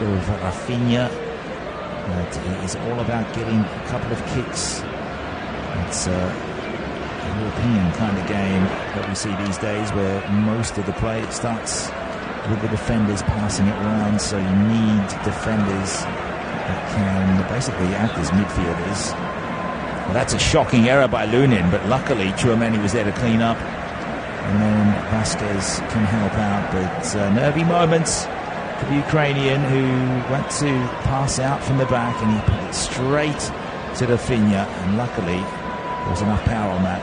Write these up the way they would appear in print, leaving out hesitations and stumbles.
of Rafinha. But it is all about getting a couple of kicks. It's a European kind of game that we see these days, where most of the play starts with the defenders passing it around. So you need defenders that can basically act as midfielders. Well, that's a shocking error by Lunin, but luckily Tchouameni was there to clean up. And then Vasquez can help out, but nervy moments for the Ukrainian, who went to pass out from the back and he put it straight to Rafinha, and luckily there was enough power on that.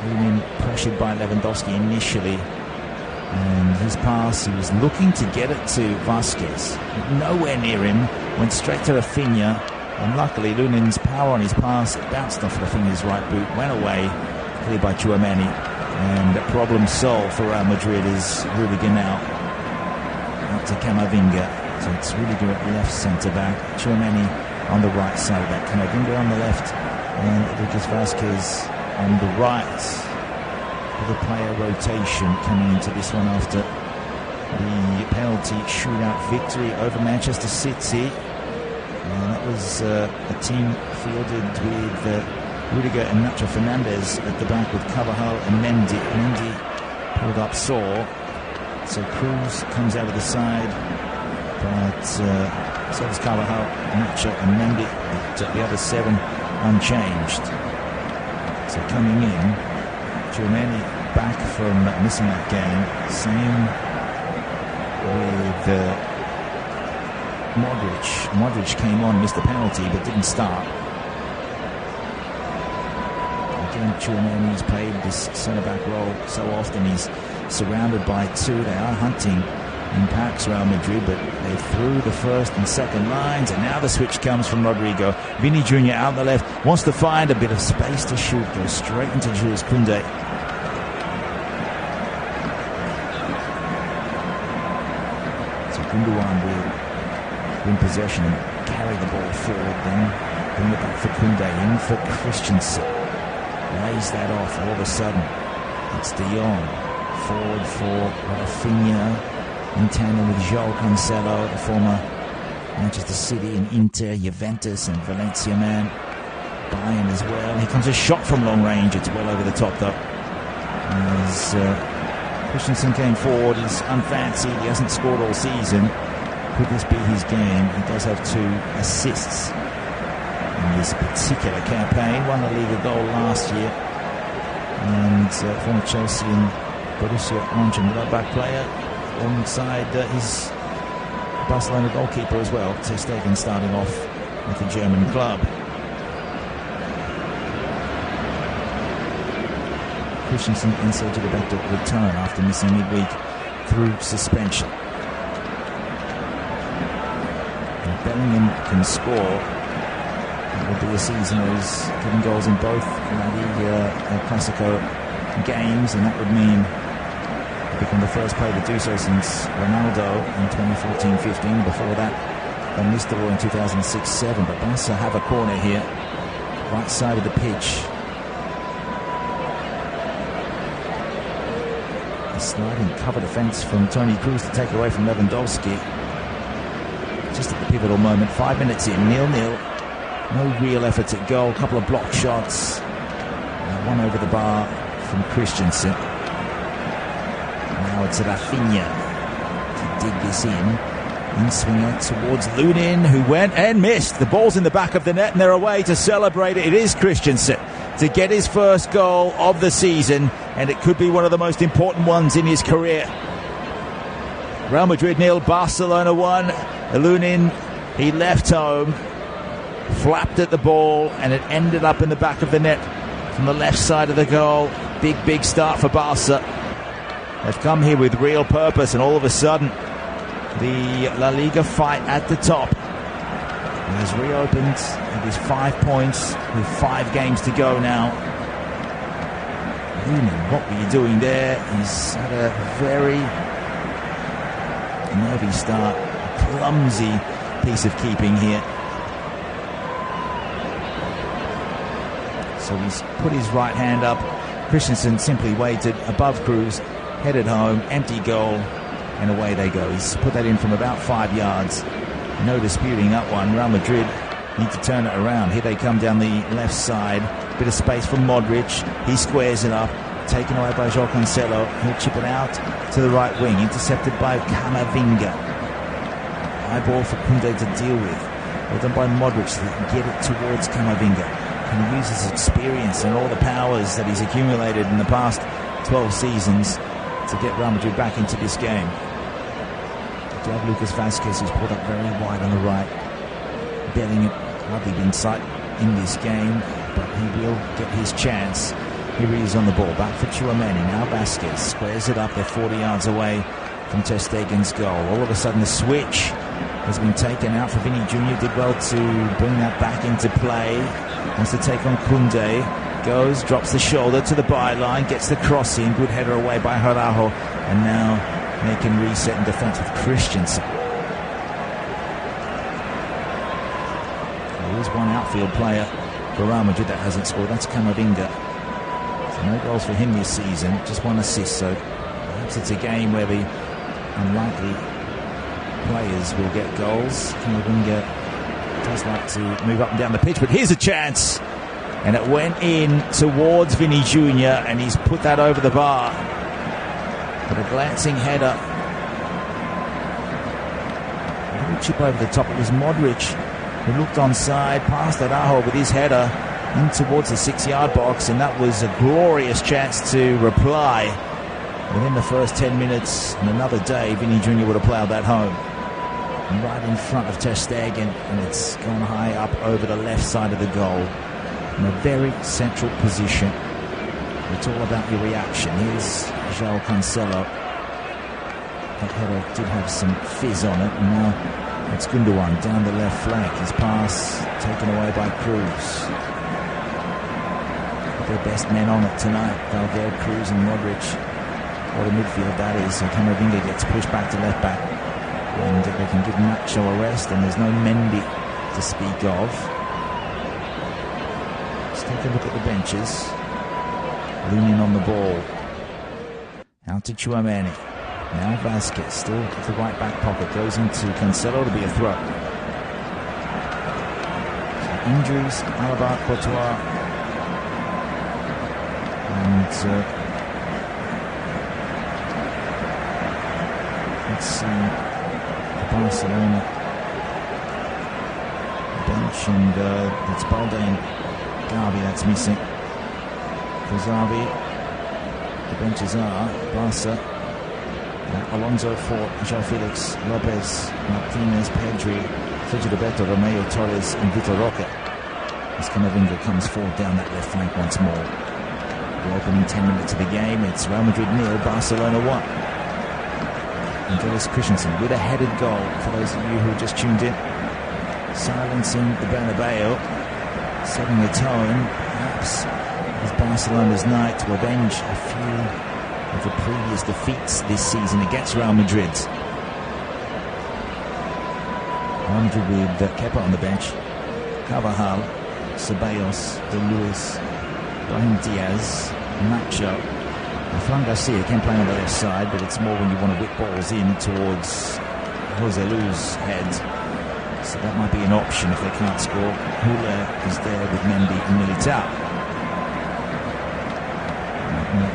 Lunin pressured by Lewandowski initially, and his pass, he was looking to get it to Vasquez, nowhere near him, went straight to Rafinha, and luckily Lunin's power on his pass, it bounced off Rafinha's right boot, went away, cleared by Tchouameni. And problem solved for Real Madrid is Rudiger now out to Camavinga. So it's Rudiger at left centre-back, Tchouameni on the right side back, Camavinga on the left, and Lucas Vasquez on the right. With a player rotation coming into this one after the penalty shootout victory over Manchester City. And that was a team fielded with Rudiger and Nacho Fernandez at the back, with Carvajal and Mendy. Mendy pulled up sore, so Cruz comes out of the side, but so does Carvajal, Nacho and Mendy, but the other seven unchanged. So coming in, Tchouameni back from missing that game. Same with Modric. Modric came on, missed the penalty, but didn't start. Tchouameni's played this centre-back role so often. He's surrounded by two. They are hunting in packs around Madrid, but they threw the first and second lines, and now the switch comes from Rodrigo. Vini Jr. out on the left, wants to find a bit of space to shoot, goes straight into Jules Koundé. So Gundogan will win possession and carry the ball forward, then bring it back for Koundé, in for Christensen. Lays that off. All of a sudden it's De Jong forward for Rafinha in tandem with João Cancelo, the former Manchester City and Inter, Juventus and Valencia man. Bayern as well. Here comes a shot from long range. It's well over the top though. As Christensen came forward, he's unfancied. He hasn't scored all season. Could this be his game? He does have 2 assists in this particular campaign. Won the Liga goal last year, and former Chelsea and Borussia Mönchengladbach player alongside his Barcelona goalkeeper as well, Ter Stegen, starting off with the German club. Christensen and Sergio Roberto return after missing midweek through suspension. And Bellingham can score. It will be a season where he's getting goals in both La Liga and Clasico games, and that would mean become the first player to do so since Ronaldo in 2014-15. Before that, Van Nistelrooy in 2006-07. But Barca have a corner here, right side of the pitch. A sliding cover defence from Toni Kroos to take it away from Lewandowski. Just at the pivotal moment, 5 minutes in, 0-0. No real efforts at goal, a couple of block shots, one over the bar from Christensen. Now it's Rafinha to dig this in swinger towards Lunin, who went and missed. The ball's in the back of the net and they're away to celebrate it. It is Christensen to get his first goal of the season, and it could be one of the most important ones in his career. Real Madrid 0, Barcelona 1. Lunin, he left home, flapped at the ball, and it ended up in the back of the net from the left side of the goal. Big start for Barca. They've come here with real purpose, and all of a sudden the La Liga fight at the top has reopened. It is 5 points with 5 games to go now. What were you doing there? He's had a very nervy start, clumsy piece of keeping here. So he's put his right hand up. Christensen simply waited above Kroos, headed home, empty goal, and away they go. He's put that in from about 5 yards. No disputing that one. Real Madrid need to turn it around. Here they come down the left side. Bit of space from Modric. He squares it up. Taken away by João Cancelo. He'll chip it out to the right wing. Intercepted by Camavinga. High ball for Koundé to deal with. Well done by Modric to get it towards Camavinga. Can he use his experience and all the powers that he's accumulated in the past 12 seasons to get Real Madrid back into this game? You have Lucas Vázquez, who's pulled up very wide on the right. Bellingham hardly been sight in this game, but he will get his chance. Here he is on the ball. Back for Tchouaméni. Now Vázquez squares it up. They're 40 yards away from Ter Stegen's goal. All of a sudden the switch has been taken out for Vinny Jr. Did well to bring that back into play. Wants to take on Koundé. Goes, drops the shoulder to the byline, gets the cross in. Good header away by Araujo. And now they can reset in defence with Christensen. There is one outfield player for Real Madrid that hasn't scored. That's Camavinga. So no goals for him this season, just one assist. So perhaps it's a game where the unlikely players will get goals. Camavinga does like to move up and down the pitch, but here's a chance. And it went in towards Vinny Jr. and he's put that over the bar. But a glancing header. A little chip over the top. It was Modric who looked onside, passed Araujo with his header in towards the 6-yard box, and that was a glorious chance to reply. Within the first 10 minutes, and another day, Vinny Jr. would have ploughed that home. And right in front of Ter Stegen, and it's gone high up over the left side of the goal. In a very central position. It's all about your reaction. Here's João Cancelo. That header did have some fizz on it, and now it's Gundogan down the left flank. His pass taken away by Cruz. Their best men on it tonight. Valverde, Cruz and Modric. What a midfield that is. So Camavinga gets pushed back to left back. And they can give Nacho a rest, and there's no Mendy to speak of. Let's take a look at the benches. Leaning on the ball. Out to Tchouaméni. Now Vázquez, still at the right back pocket. Goes into Cancelo to be a throw. So injuries, Alaba, Courtois. And let's see Barcelona bench, and it's Balde and Gavi that's missing. For Xavi, the benches are Barca, Alonso, Fort, João Felix, Lopez, Martinez, Pedri, Sergio Roberto, Romeo, Torres and Vitor Roque. As Camavinga comes forward down that left flank once more. The opening 10 minutes of the game, it's Real Madrid 0, Barcelona 1. Andreas Christensen with a headed goal for those of you who just tuned in. Silencing the Bernabeu, setting the tone, perhaps as Barcelona's night to avenge a few of the previous defeats this season against Real Madrid. Real Madrid with Kepa on the bench, Carvajal, Ceballos, De Luis, Brahim Diaz, Nacho. Fran Garcia can play on the left side, but it's more when you want to whip balls in towards Jose Lu's head. So that might be an option if they can't score. Hula is there with Mendy and Militao.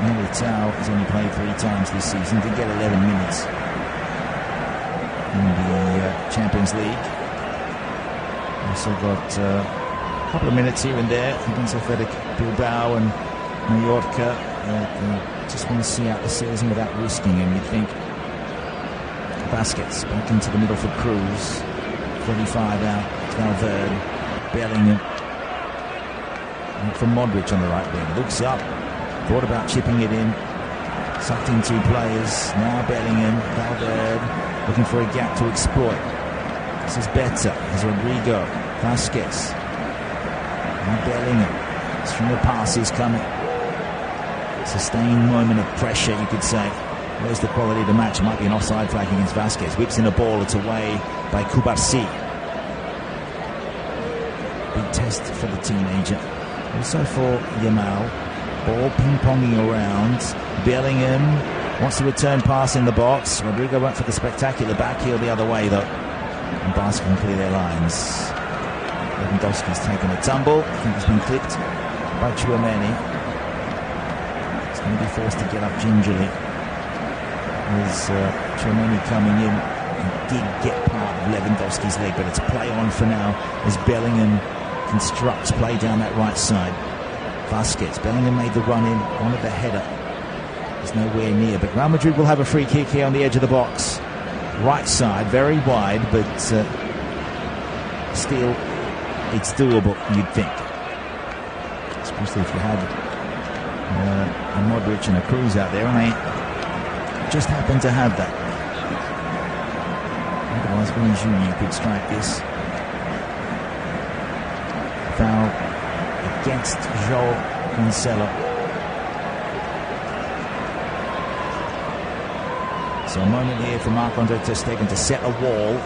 Militao has only played 3 times this season. Did get 11 minutes in the Champions League. Also got a couple of minutes here and there against Athletic Bilbao and Mallorca. Just want to see out the season without risking, and you think Vázquez back into the middle for Cruz. 35 out, Valverde, Bellingham. And from Modric on the right wing. Looks up, thought about chipping it in. Sucked in 2 players. Now Bellingham, Valverde, looking for a gap to exploit. This is better. There's Rodrigo, Vázquez. Now Bellingham. String of passes coming. Sustained moment of pressure, you could say. Where's the quality of the match? It might be an offside flag against Vázquez. Whips in a ball, it's away by Kubarsi. Big test for the teenager. Also for Yamal. Ball ping-ponging around. Bellingham wants to return pass in the box. Rodrigo went for the spectacular back heel the other way, though. And Barca can clear their lines. Lewandowski's taken a tumble. I think he's been clipped by Tchouaméni. He's going to be forced to get up gingerly. There's Tchouaméni coming in and did get part of Lewandowski's leg, but it's play on for now as Bellingham constructs play down that right side. Vasquez, Bellingham made the run in, wanted the header. He's nowhere near, but Real Madrid will have a free kick here on the edge of the box. Right side, very wide, but still it's doable, you'd think. Especially if you had a Modric and a Cruz out there, and they just happen to have that. Otherwise, Vinicius Junior could strike this. Foul against João Cancelo. So a moment here for Marc-Andre ter Stegen to set a wall.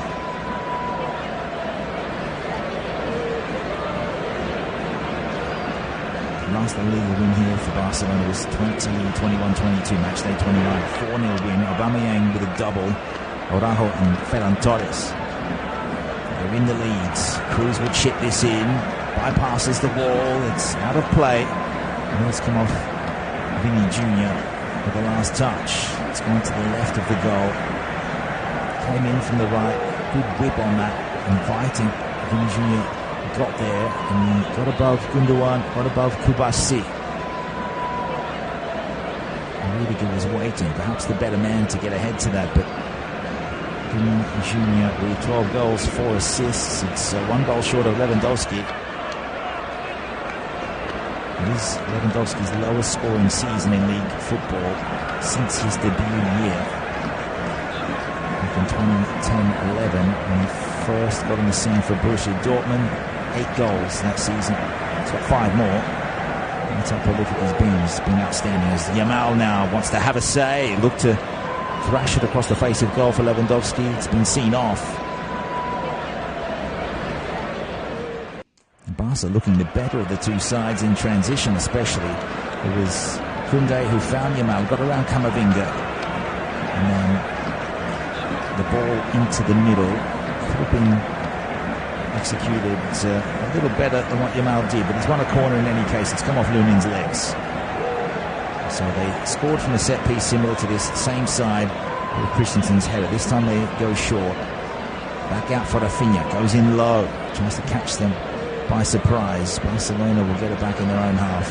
Last La Liga win here for Barcelona was 21-22, match day 29, 4-0 win. Aubameyang with a double. Araujo and Ferran Torres. They're in the leads. Cruz will chip this in. Bypasses the wall. It's out of play. And it's come off Vini Jr. with the last touch. It's gone to the left of the goal. Came in from the right. Good whip on that. Inviting. Vini Jr. got there and got above Gundogan, got above Kubasi. Rudiger was waiting. Perhaps the better man to get ahead to that, but Vini Jr. with 12 goals, 4 assists. It's 1 goal short of Lewandowski. It is Lewandowski's lowest scoring season in league football since his debut year. Back in 2010-11, when he first got on the scene for Borussia Dortmund, 8 goals that season. He's got 5 more. That's how prolific he's been. He's been outstanding. As Yamal now wants to have a say, look to thrash it across the face of goal for Lewandowski. It's been seen off. Barca looking the better of the two sides in transition, especially. It was Koundé who found Yamal, got around Camavinga, and then the ball into the middle. Could have been executed a little better than what Yamal did, but he's won a corner in any case. It's come off Lunin's legs. So they scored from a set piece similar to this, same side with Christensen's header. This time they go short. Back out for Rafinha, goes in low, tries to catch them by surprise. Barcelona will get it back in their own half.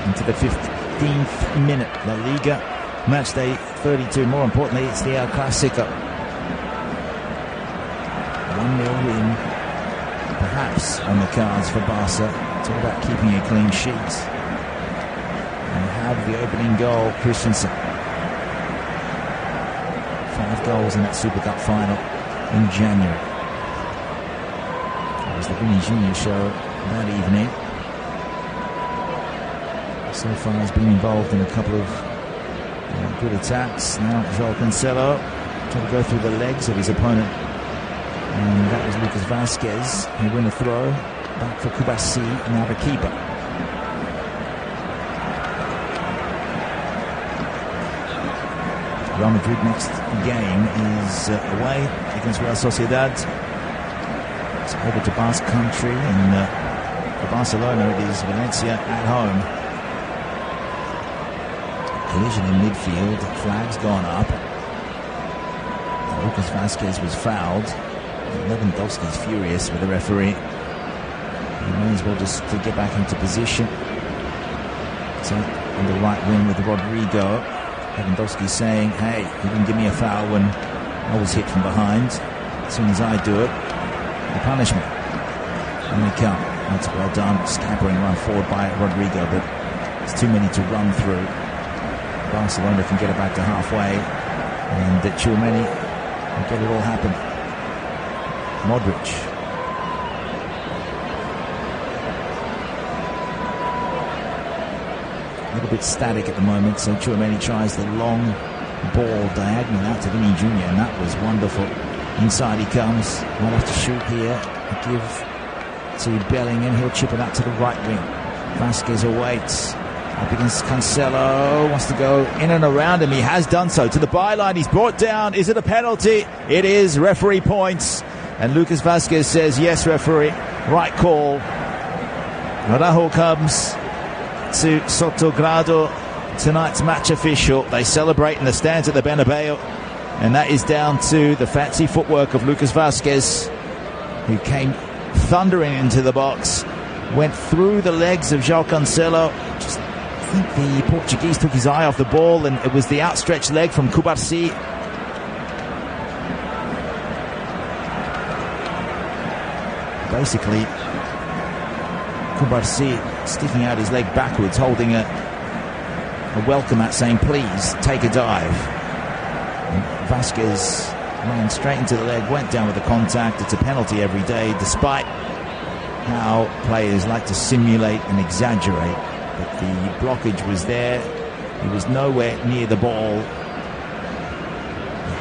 Into the 15th minute, La Liga, match day 32. More importantly, it's the El Clasico. 1-0 win, perhaps on the cards for Barca. It's all about keeping a clean sheet. And have the opening goal, Christensen. 5 goals in that Super Cup final in January. It was the Vini Jr. show that evening. So far he's been involved in a couple of good attacks. Now João Cancelo trying to go through the legs of his opponent. And that was Lucas Vasquez who win a throw. Back for Kubasi, now the keeper. Real Madrid next game is away against Real Sociedad. It's over to Basque Country, and for Barcelona it is Valencia at home. Collision in midfield, flag's gone up. Lucas Vasquez was fouled. Lewandowski's furious with the referee. He may as well just to get back into position. So on the right wing with Rodrigo. Lewandowski saying, hey, you didn't give me a foul when I was hit from behind. As soon as I do it, the punishment. And they come. That's well done. Scampering run forward by Rodrigo, but it's too many to run through. Barcelona can get it back to halfway, and Tchouaméni will get it all happen. Modric. A little bit static at the moment, so Tchouaméni tries the long ball diagonal out to Vini Jr., and that was wonderful. Inside he comes, might have to shoot here, give to Bellingham, he'll chip it out to the right wing. Vasquez awaits, Up against Cancelo, wants to go in and around him. He has done so. To the byline, he's brought down. Is it a penalty? It is. Referee points. And Lucas Vazquez says, yes, referee. Right call. Araujo comes to Sotogrado, tonight's match official. They celebrate in the stands at the Bernabeu. And that is down to the fancy footwork of Lucas Vazquez, who came thundering into the box, went through the legs of João Cancelo. I think the Portuguese took his eye off the ball, and it was the outstretched leg from Cubarsí. Basically, Cubarsí sticking out his leg backwards, holding a welcome at, saying, please, take a dive. And Vazquez ran straight into the leg, went down with the contact. It's a penalty every day, despite how players like to simulate and exaggerate. But the blockage was there. He was nowhere near the ball. You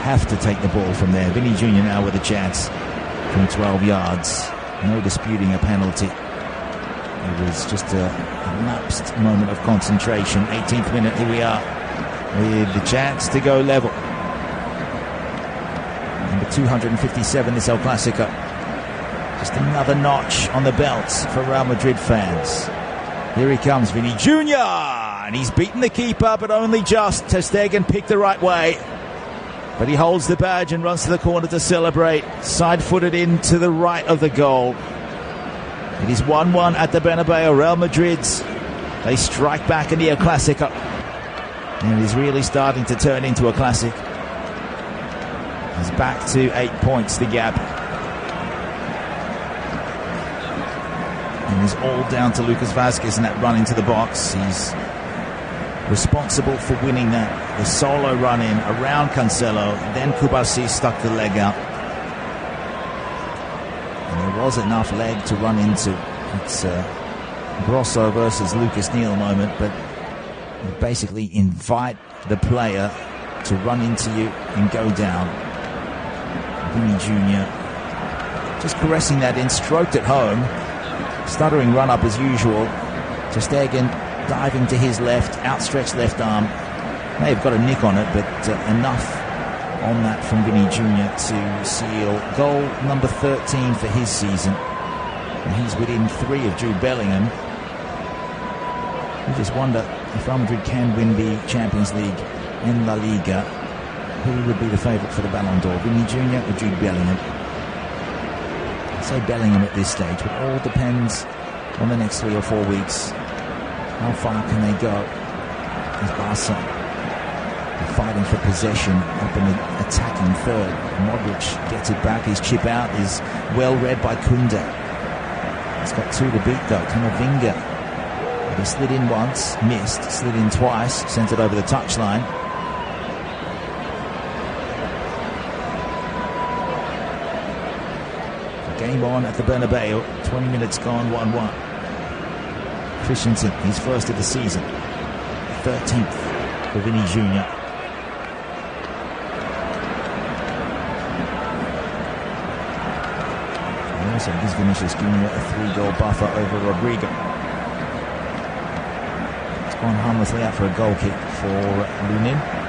have to take the ball from there. Vinny Jr. now with a chance from 12 yards. No disputing a penalty. It was just a lapsed moment of concentration. 18th minute, here we are with the chance to go level. Number 257, this El Clasico. Just another notch on the belt for Real Madrid fans. Here he comes, Vinny Jr. And he's beaten the keeper, but only just. Ter Stegen picked the right way. But he holds the badge and runs to the corner to celebrate. Side-footed in to the right of the goal. It is 1-1 at the Bernabeu. Real Madrid, they strike back in the El Clasico. And it is really starting to turn into a classic. He's back to 8 points, the gap. And it's all down to Lucas Vazquez in that run into the box. He's responsible for winning that. The solo run in around Cancelo. Then Cubarsí stuck the leg out. And there was enough leg to run into. It's Grosso versus Lucas Neal moment, but you basically invite the player to run into you and go down. Vinny Jr. just caressing that in, stroked it home. Stuttering run up as usual. Ter Stegen diving to his left, outstretched left arm. May have got a nick on it, but enough on that from Vinny Jr. to seal goal number 13 for his season. And he's within 3 of Jude Bellingham. You just wonder if Real Madrid can win the Champions League in La Liga, who would be the favourite for the Ballon d'Or, Vinny Jr. or Jude Bellingham? I'd say Bellingham at this stage, but all depends on the next 3 or 4 weeks. How far can they go as Barca are fighting for possession up in the attacking third? Modric gets it back. His chip out is well read by Koundé. He's got 2 to beat though. Camavinga. He slid in once, missed, slid in twice, sent it over the touchline. Game on at the Bernabeu. 20 minutes gone, 1-1. Christensen, his first of the season. 13th for Vinny Jr. And also gives Vinicius Jr. a 3-goal buffer over Rodrigo. It's gone harmlessly out for a goal kick for Lunin.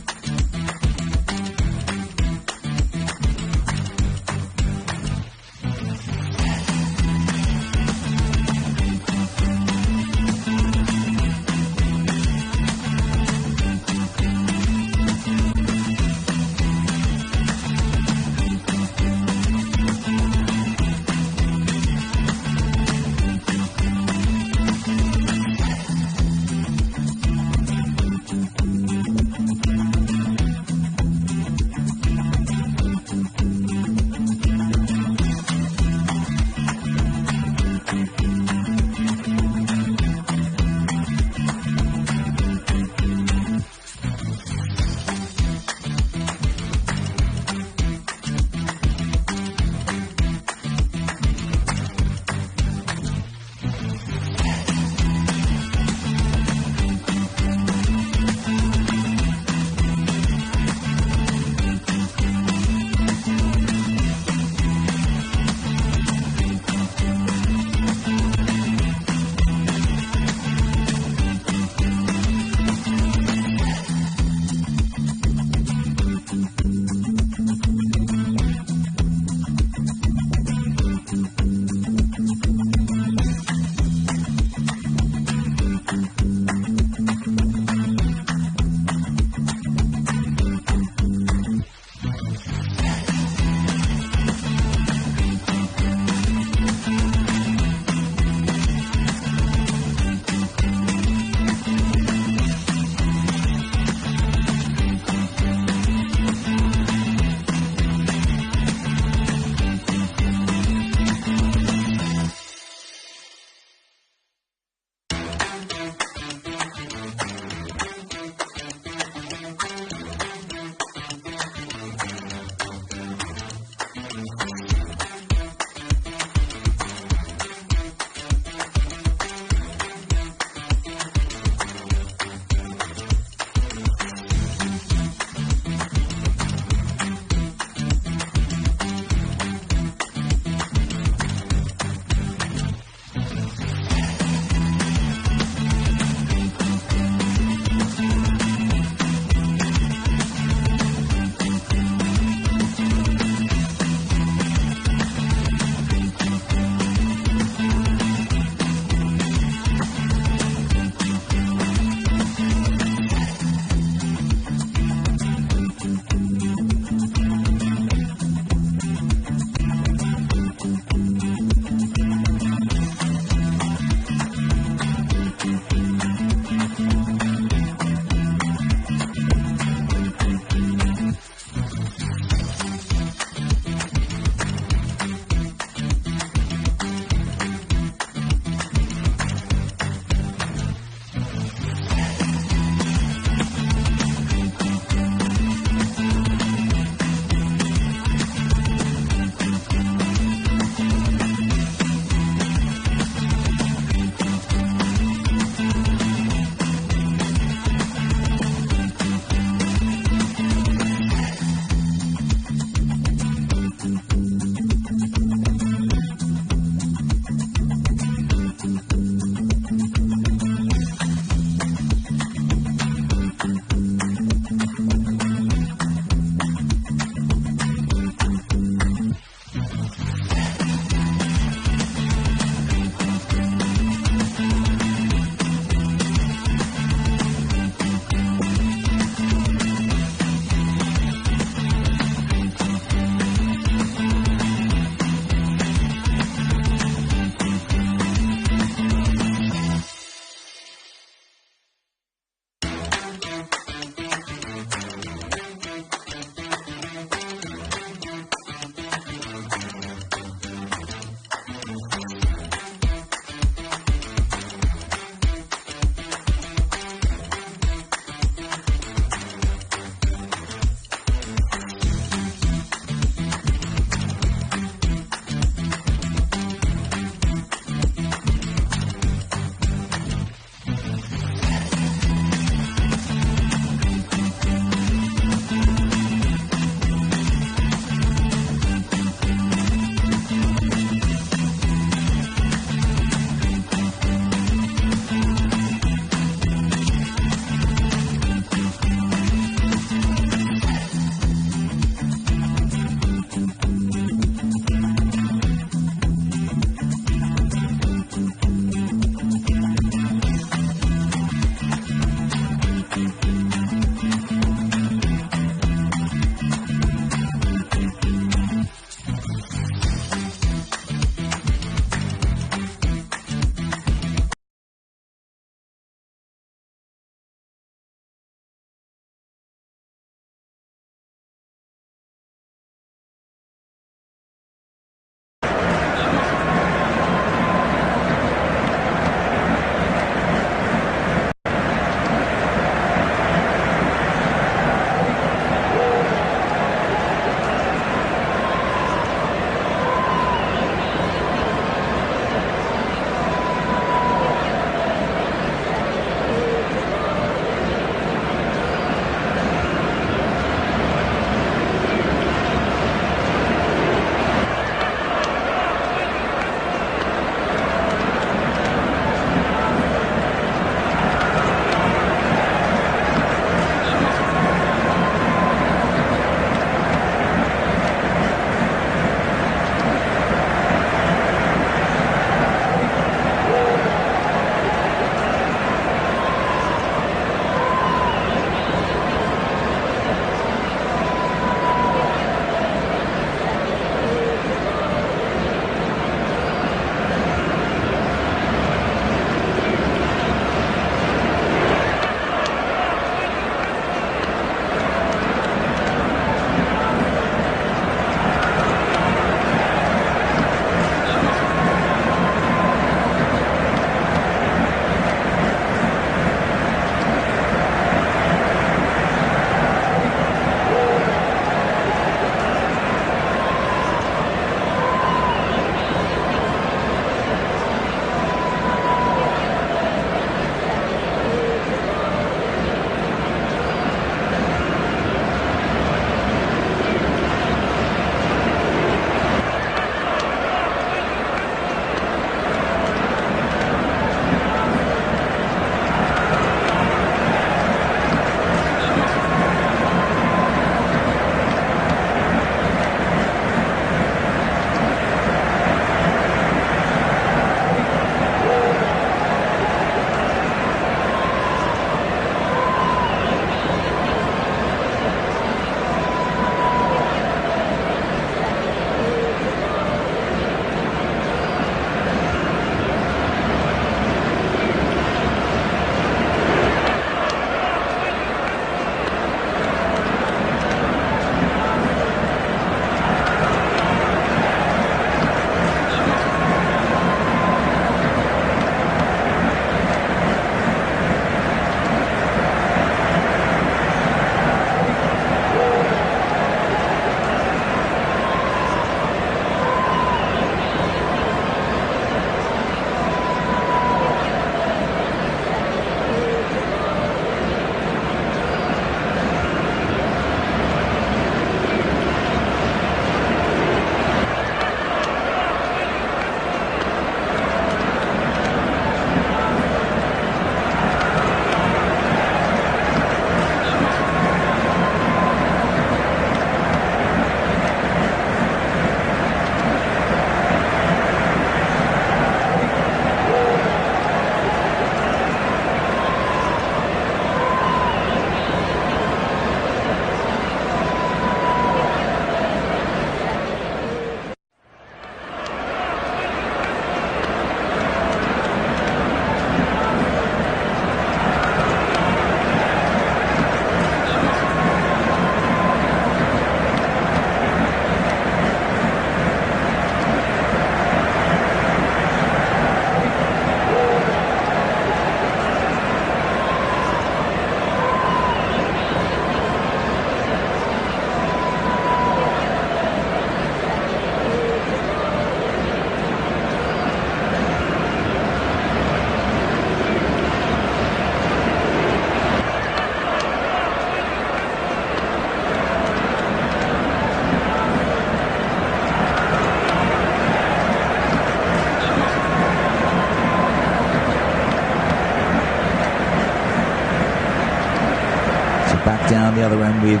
the other end with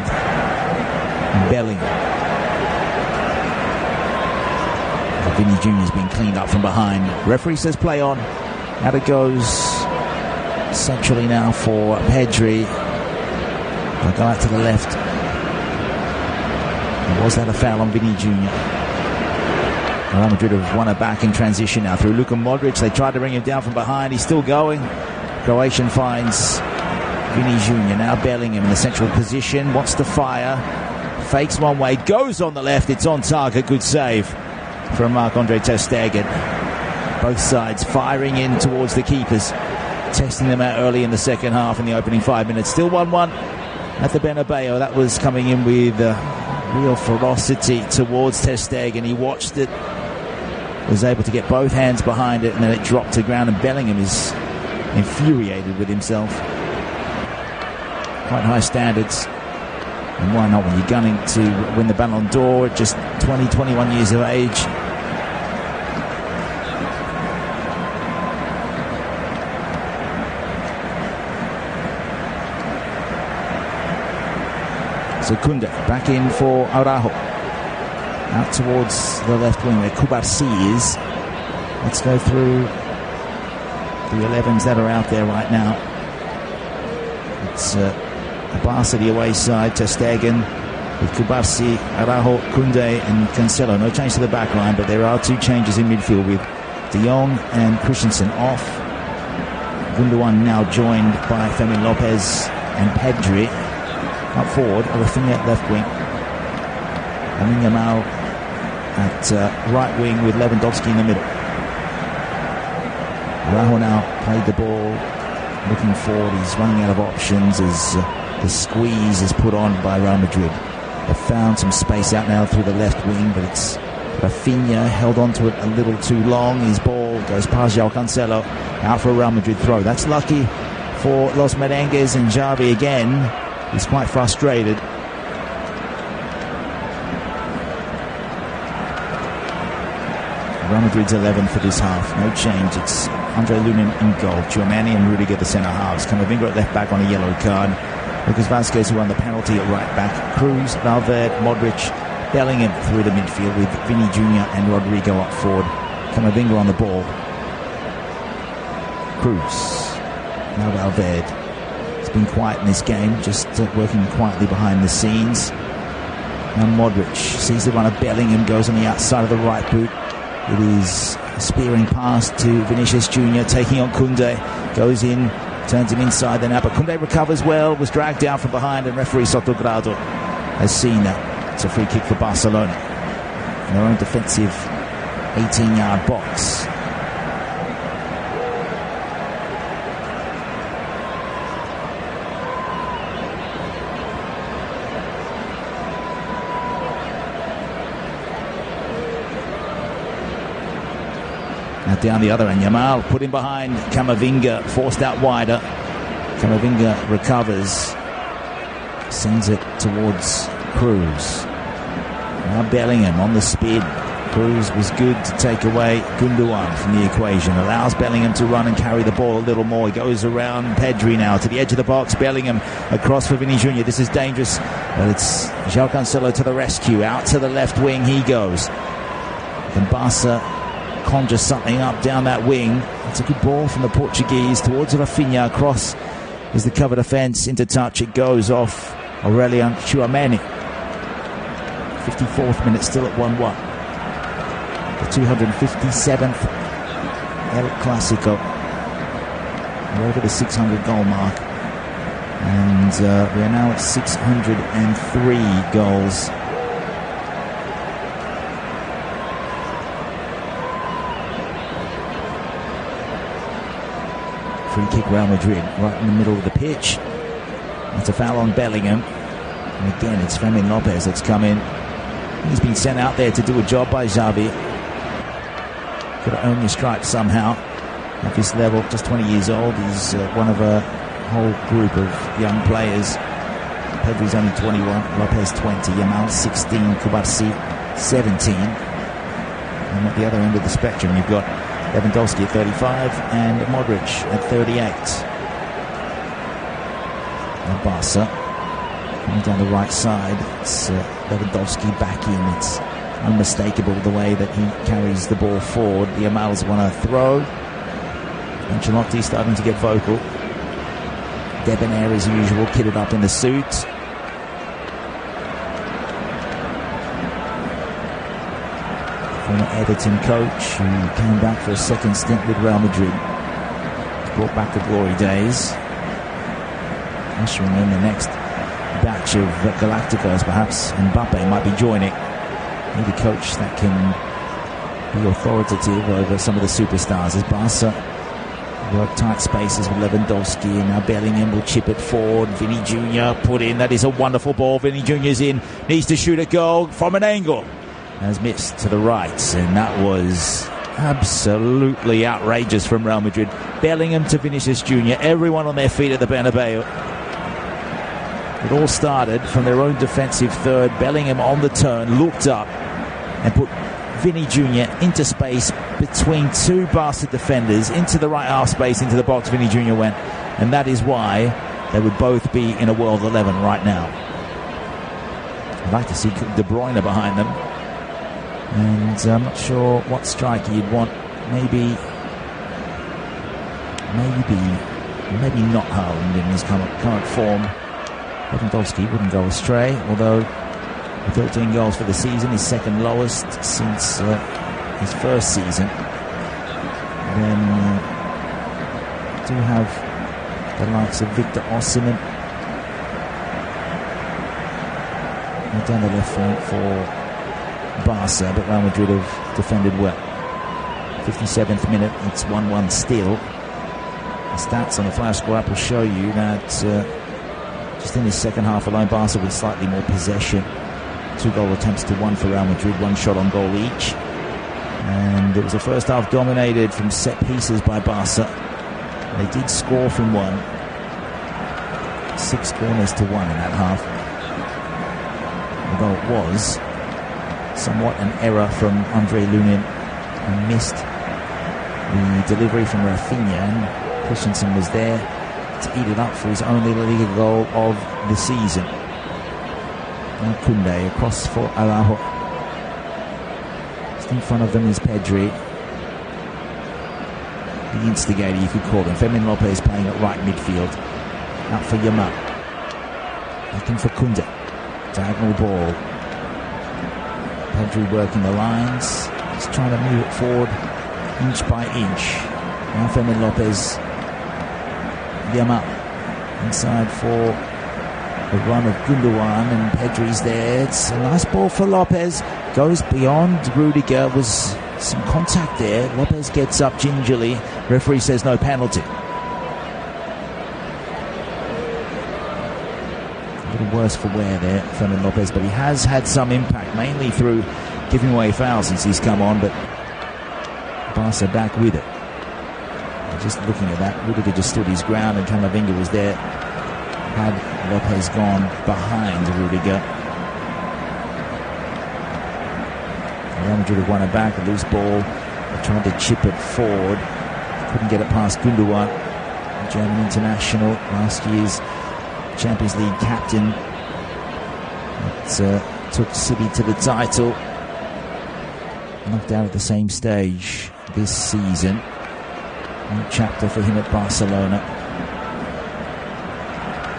Bellingham. Vinny Jr.'s been cleaned up from behind. Referee says play on. Out it goes centrally now for Pedri. They'll go out to the left. Was that a foul on Vinny Jr.? Real Madrid have won it back in transition now through Luka Modric. They tried to bring him down from behind. He's still going. Croatian finds Vinny Jr. Now Bellingham in the central position. Wants to fire. Fakes one way. Goes on the left. It's on target. Good save from Marc-Andre ter Stegen. Both sides firing in towards the keepers. Testing them out early in the second half in the opening 5 minutes. Still 1-1 at the Bernabeu. That was coming in with real ferocity towards ter Stegen. He watched it. Was able to get both hands behind it, and then it dropped to ground, and Bellingham is infuriated with himself. Quite high standards, and why not when you're gunning to win the Ballon d'Or at just 20, 21 years of age. So Koundé back in for Araujo. Out towards the left wing where Kubarsi is. Let's go through the 11s that are out there right now. It's Barca, the away side, ter Stegen with Kubarsi, Araujo, Koundé and Cancelo. No change to the back line, but there are two changes in midfield with De Jong and Christensen off. Gundogan now joined by Fermin Lopez and Pedri. Up forward, Rafinha at left wing. Lamine Yamal at right wing with Lewandowski in the middle. Araujo now played the ball, looking forward. He's running out of options as the squeeze is put on by Real Madrid. They've found some space out now through the left wing, but it's Rafinha held on to it a little too long. His ball goes past João Cancelo, out for a Real Madrid throw. That's lucky for Los Merengues, and Xavi again is quite frustrated. Real Madrid's 11 for this half. No change. It's Andre Lunin in goal. Tchouaméni and Rudiger the centre halves. Camavinga at left back on a yellow card. Lucas Vazquez, who won the penalty at right back. Cruz, Valverde, Modric, Bellingham through the midfield with Vinny Jr. and Rodrigo up forward. Camavinga on the ball. Cruz. Now Valverde. It's been quiet in this game, just working quietly behind the scenes. Now Modric sees the run of Bellingham, goes on the outside of the right boot. It is a spearing pass to Vinicius Jr. taking on Koundé. Goes in, turns him inside then out, but Koundé recovers well, was dragged down from behind, and referee Sotogrado has seen that. It's a free kick for Barcelona in their own defensive 18-yard box. Now down the other end, Yamal put in behind Camavinga, forced out wider. Camavinga recovers, sends it towards Cruz. Now Bellingham on the spin. Cruz was good to take away Gundogan from the equation. Allows Bellingham to run and carry the ball a little more. He goes around Pedri now to the edge of the box. Bellingham across for Vinny Jr. This is dangerous, but it's João Cancelo to the rescue. Out to the left wing he goes. Can Barca conjure something up down that wing? It's a good ball from the Portuguese towards Rafinha. Across is the cover defence, into touch. It goes off Aurelian Tchouaméni. 54th minute, still at 1-1. The 257th El Clasico. We're over the 600 goal mark, and we are now at 603 goals. Free kick Real Madrid, right in the middle of the pitch. That's a foul on Bellingham. And again, it's Fermin Lopez that's come in. He's been sent out there to do a job by Xavi. Got to earn your stripes somehow. At this level, just 20 years old. He's one of a whole group of young players. Pedri's only 21, Lopez 20, Yamal 16, Kubarsi 17. And at the other end of the spectrum, you've got Lewandowski at 35 and Modric at 38. And Barca Coming down the right side, it's Lewandowski back in. It's unmistakable the way that he carries the ball forward. The Amals want to throw. Ancelotti starting to get vocal. Debonair, as usual, kitted up in the suit. Former Everton coach who came back for a second stint with Real Madrid. Brought back the glory days. Ushering in the next batch of Galacticos, perhaps. Mbappe might be joining. Need a coach that can be authoritative over some of the superstars. As Barca work tight spaces with Lewandowski, and now Bellingham will chip it forward. Vinny Jr. put in. That is a wonderful ball. Vinny Jr.'s in. Needs to shoot a goal from an angle. Has missed to the right, and that was absolutely outrageous from Real Madrid. Bellingham to Vinicius Jr. Everyone on their feet at the Bernabeu. It all started from their own defensive third. Bellingham on the turn, looked up and put Vinny Jr. into space between two Barca defenders, into the right half space, into the box. Vinny Jr. went, and that is why they would both be in a World 11 right now. I'd like to see De Bruyne behind them, and I'm not sure what striker you'd want. Maybe not Haaland in his current form. Lewandowski wouldn't go astray, although 13 goals for the season, his second lowest since his first season. Then do have the likes of Victor Osimhen down the left flank for Barca, but Real Madrid have defended well. 57th minute, it's 1-1 still. The stats on the flash score app will show you that just in this second half alone, Barca with slightly more possession. 2 goal attempts to 1 for Real Madrid, 1 shot on goal each. And it was the first half dominated from set pieces by Barca. They did score from one. 6 corners to 1 in that half. Although it was somewhat an error from Andre Lunin, who missed the delivery from Rafinha, and Christensen was there to eat it up for his only La Liga goal of the season. And Koundé across for Araujo. Just in front of them is Pedri, the instigator you could call him. Fermin Lopez playing at right midfield. Out for Yamal. Looking for Koundé. Diagonal ball. Pedri working the lines. Just trying to move it forward inch by inch. Now Fermin Lopez. Yamal inside for the run of Gundogan, and Pedri's there. It's a nice ball for Lopez. Goes beyond Rudiger. Was some contact there. Lopez gets up gingerly. Referee says no penalty. A little worse for wear there, Fermin Lopez, but he has had some impact, mainly through giving away fouls since he's come on, but Barca back with it. Just looking at that, Rudiger just stood his ground and Camavinga was there. Had Lopez gone behind Rudiger, Real Madrid have won it back. A loose ball. They tried to chip it forward. Couldn't get it past Gundogan, German international, last year's Champions League captain. It took City to the title. Knocked out at the same stage this season. New chapter for him at Barcelona.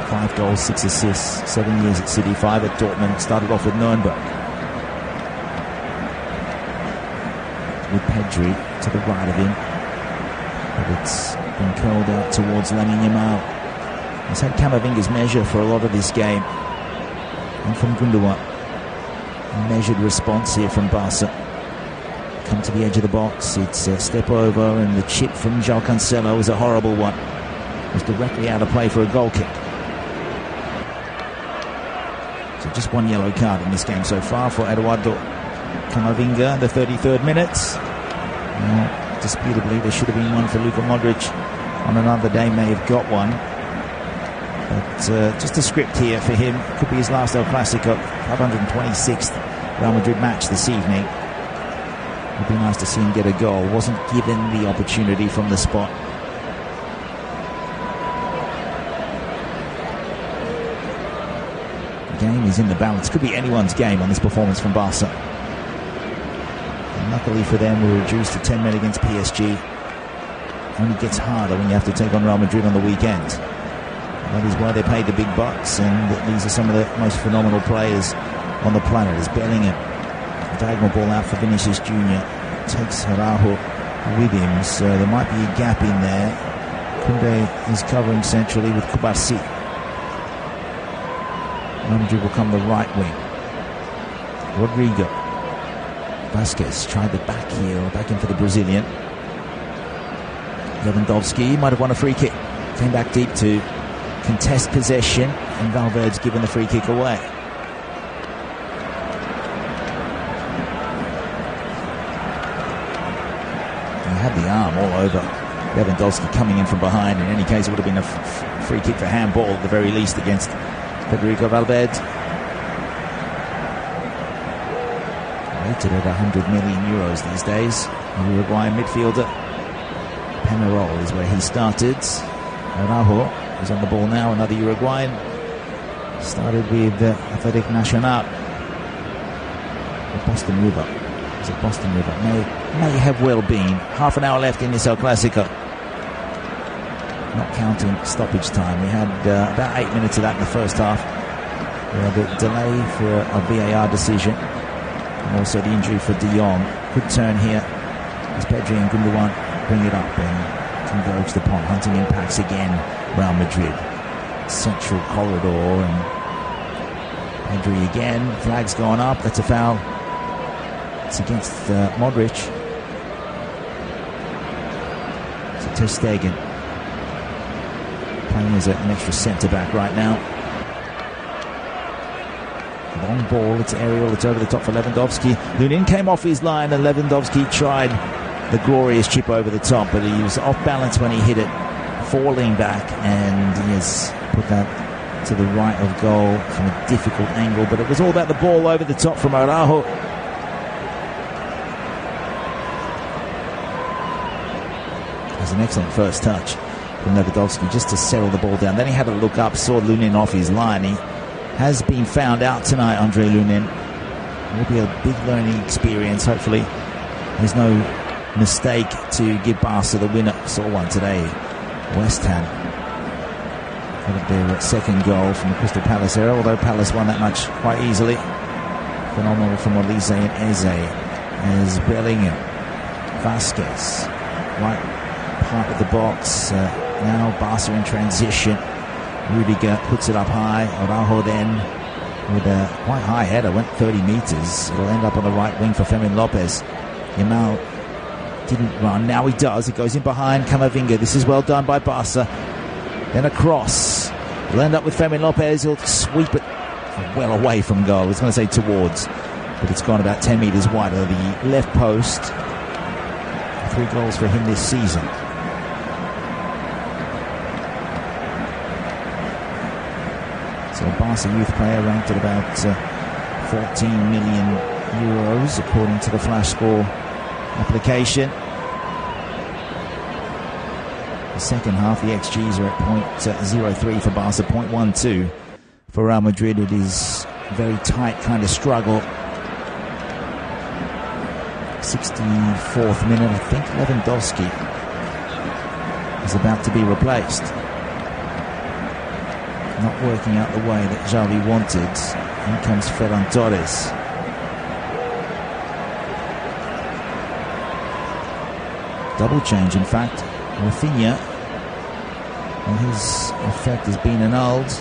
5 goals, 6 assists, 7 years at City, 5 at Dortmund. Started off with Nuremberg. With Pedri to the right of him. But it's been curled out towards Lamine Yamal. He's had Camavinga's measure for a lot of this game. And from Gundogan. A measured response here from Barca. Come to the edge of the box. It's a step over, and the chip from João Cancelo was a horrible one. It was directly out of play for a goal kick. So just 1 yellow card in this game so far for Eduardo Camavinga in the 33rd minute. Disputably, there should have been one for Luka Modric. On another day, may have got one. But just a script here for him. Could be his last El Clasico, 526th Real Madrid match this evening. It would be nice to see him get a goal. Wasn't given the opportunity from the spot. game is in the balance. Could be anyone's game on this performance from Barca. And luckily for them, we're reduced to 10 men against PSG. Only gets harder when you have to take on Real Madrid on the weekend. That is why they paid the big bucks, and these are some of the most phenomenal players on the planet. As Bellingham, diagonal ball out for Vinicius Jr. Takes Araujo with him, so there might be a gap in there. Koundé is covering centrally with Kubasi. Real Madrid will come the right wing. Rodrigo. Vasquez tried the back heel, back in for the Brazilian. Lewandowski might have won a free kick. Came back deep to contest possession, and Valverde's given the free kick away. He had the arm all over Lewandowski coming in from behind. In any case, it would have been a free kick for handball at the very least against Federico Valverde. Rated at 100 million euros these days. The Uruguayan midfielder. Penarol is where he started. Araujo is on the ball now, another Uruguayan. Started with Athletic Nacional. Boston River. Is it Boston River? May have well been. Half an hour left in this El Clasico. Not counting stoppage time. We had about 8 minutes of that in the first half. We had a delay for a VAR decision. And also the injury for De Jong. Good turn here as Pedri and Gundogan bring it up and converge the pond. Hunting impacts again Real Madrid. Central corridor, and Pedri again. Flag's gone up. That's a foul. It's against Modric. So Ter Stegen playing as an extra centre-back right now. Long ball, it's aerial, it's over the top for Lewandowski. Lunin came off his line, and Lewandowski tried the glorious chip over the top, but he was off balance when he hit it, falling back, and he has put that to the right of goal from a difficult angle. But it was all about the ball over the top from Araujo. It was an excellent first touch from Lewandowski just to settle the ball down. Then he had a look up, saw Lunin off his line. He has been found out tonight, Andre Lunin. It will be a big learning experience. Hopefully there's no mistake to give Barca the winner. Saw one today. West Ham got their second goal from the Crystal Palace era, although Palace won that match quite easily. Phenomenal from Olise and Eze as Bellingham. Vasquez, right part of the box. Now Barca in transition. Rudiger puts it up high. Araujo then with a quite high header, went 30 metres. It'll end up on the right wing for Fermin Lopez. Yamal didn't run, now he does. It goes in behind Camavinga. This is well done by Barca. Then a cross. He'll end up with Fermin Lopez. He'll sweep it well away from goal. I was going to say towards, but it's gone about 10 metres wide of the left post. 3 goals for him this season. So a Barca youth player ranked at about 14 million euros according to the Flash Score application. The second half, the XGs are at 0.03 for Barca, 0.12 for Real Madrid. It is a very tight kind of struggle. 64th minute, I think Lewandowski is about to be replaced. Not working out the way that Xavi wanted. Here comes Ferran Torres. Double change, in fact. Rafinha, and his effect has been annulled.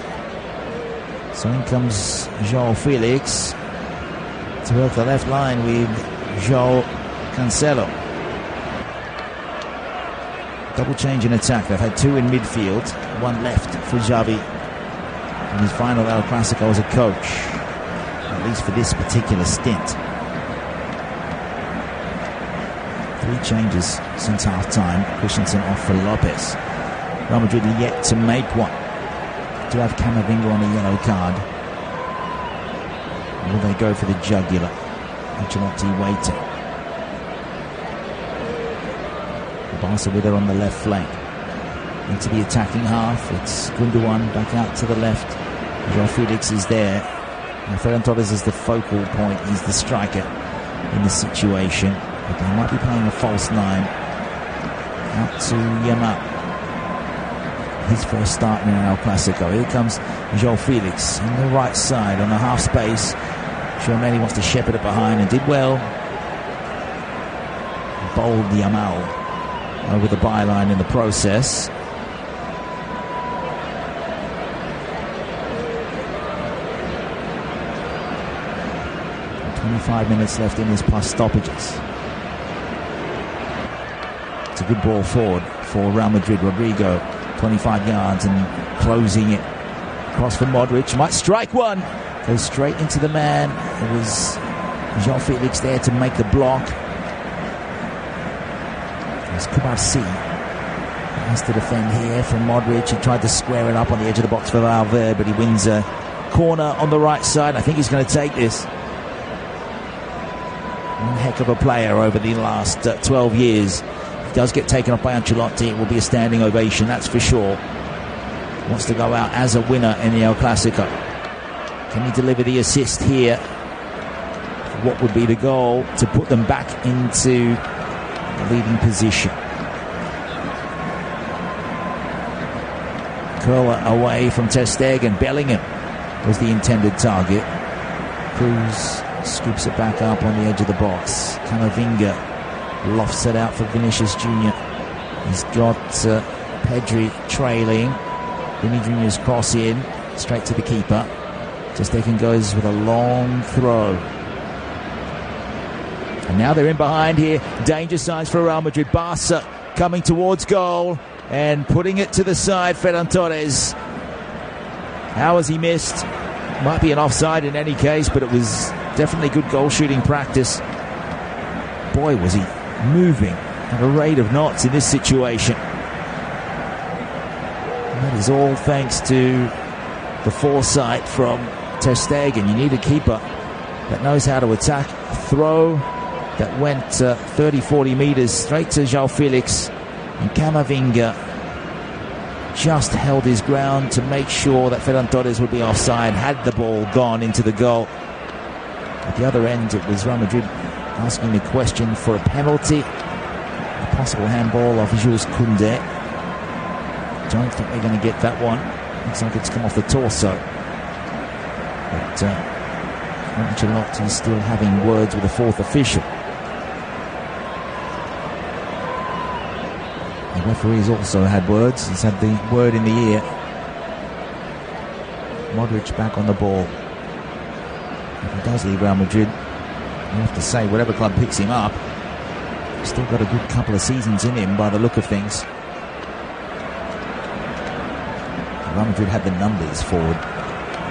So in comes João Felix to work the left line with João Cancelo. Double change in attack. They've had 2 in midfield, 1 left for Xavi in his final El Clasico as a coach, at least for this particular stint. 3 changes since half-time. Christensen off for Lopez. Real Madrid yet to make one. To have Camavinga on a yellow card. Will they go for the jugular? Ancelotti waiting. Barca with her on the left flank. Into the attacking half. It's Gundogan back out to the left. João Felix is there. Now, Ferran Torres is the focal point. He's the striker in this situation. But they might be playing a false 9. Out to Yamal. His first start in El Clasico. Here comes João Felix on the right side on the half space. Tchouaméni wants to shepherd it behind and did well. Bowled Yamal over the byline in the process. And 25 minutes left in this plus stoppages. It's a good ball forward for Real Madrid. Rodrigo, 25 yards and closing it. Cross for Modric. Might strike one. Goes straight into the man. It was João Felix there to make the block. It's Kubarsi. Has to defend here from Modric. He tried to square it up on the edge of the box for Valverde, but he wins a corner on the right side. I think he's going to take this. One heck of a player over the last 12 years. If he does get taken off by Ancelotti, it will be a standing ovation, that's for sure. Wants to go out as a winner in the El Clasico. Can he deliver the assist here? What would be the goal to put them back into the leading position? Curler away from Ter Stegen. Bellingham was the intended target. Cruz scoops it back up on the edge of the box. Camavinga lofts it out for Vinicius Jr. He's got Pedri trailing. Vini Jr.'s cross in straight to the keeper. Ter Stegen goes with a long throw. And now they're in behind here. Danger signs for Real Madrid. Barca coming towards goal and putting it to the side. Ferran Torres. How has he missed? Might be an offside in any case, but it was definitely good goal shooting practice. Boy, was he moving at a rate of knots in this situation. And that is all thanks to the foresight from Ter Stegen. You need a keeper that knows how to attack. A throw that went 30-40 meters straight to João Felix, and Camavinga just held his ground to make sure that Ferran Torres would be offside had the ball gone into the goal. At the other end, it was Real Madrid asking the question for a penalty, a possible handball of Jules Koundé. Don't think they're going to get that one. Looks like it's come off the torso. But Ancelotti is still having words with the fourth official. The referee's also had words. He's had the word in the ear. Modric back on the ball. If he does leave Real Madrid, you have to say, whatever club picks him up, he's still got a good couple of seasons in him by the look of things. Real Madrid had the numbers forward,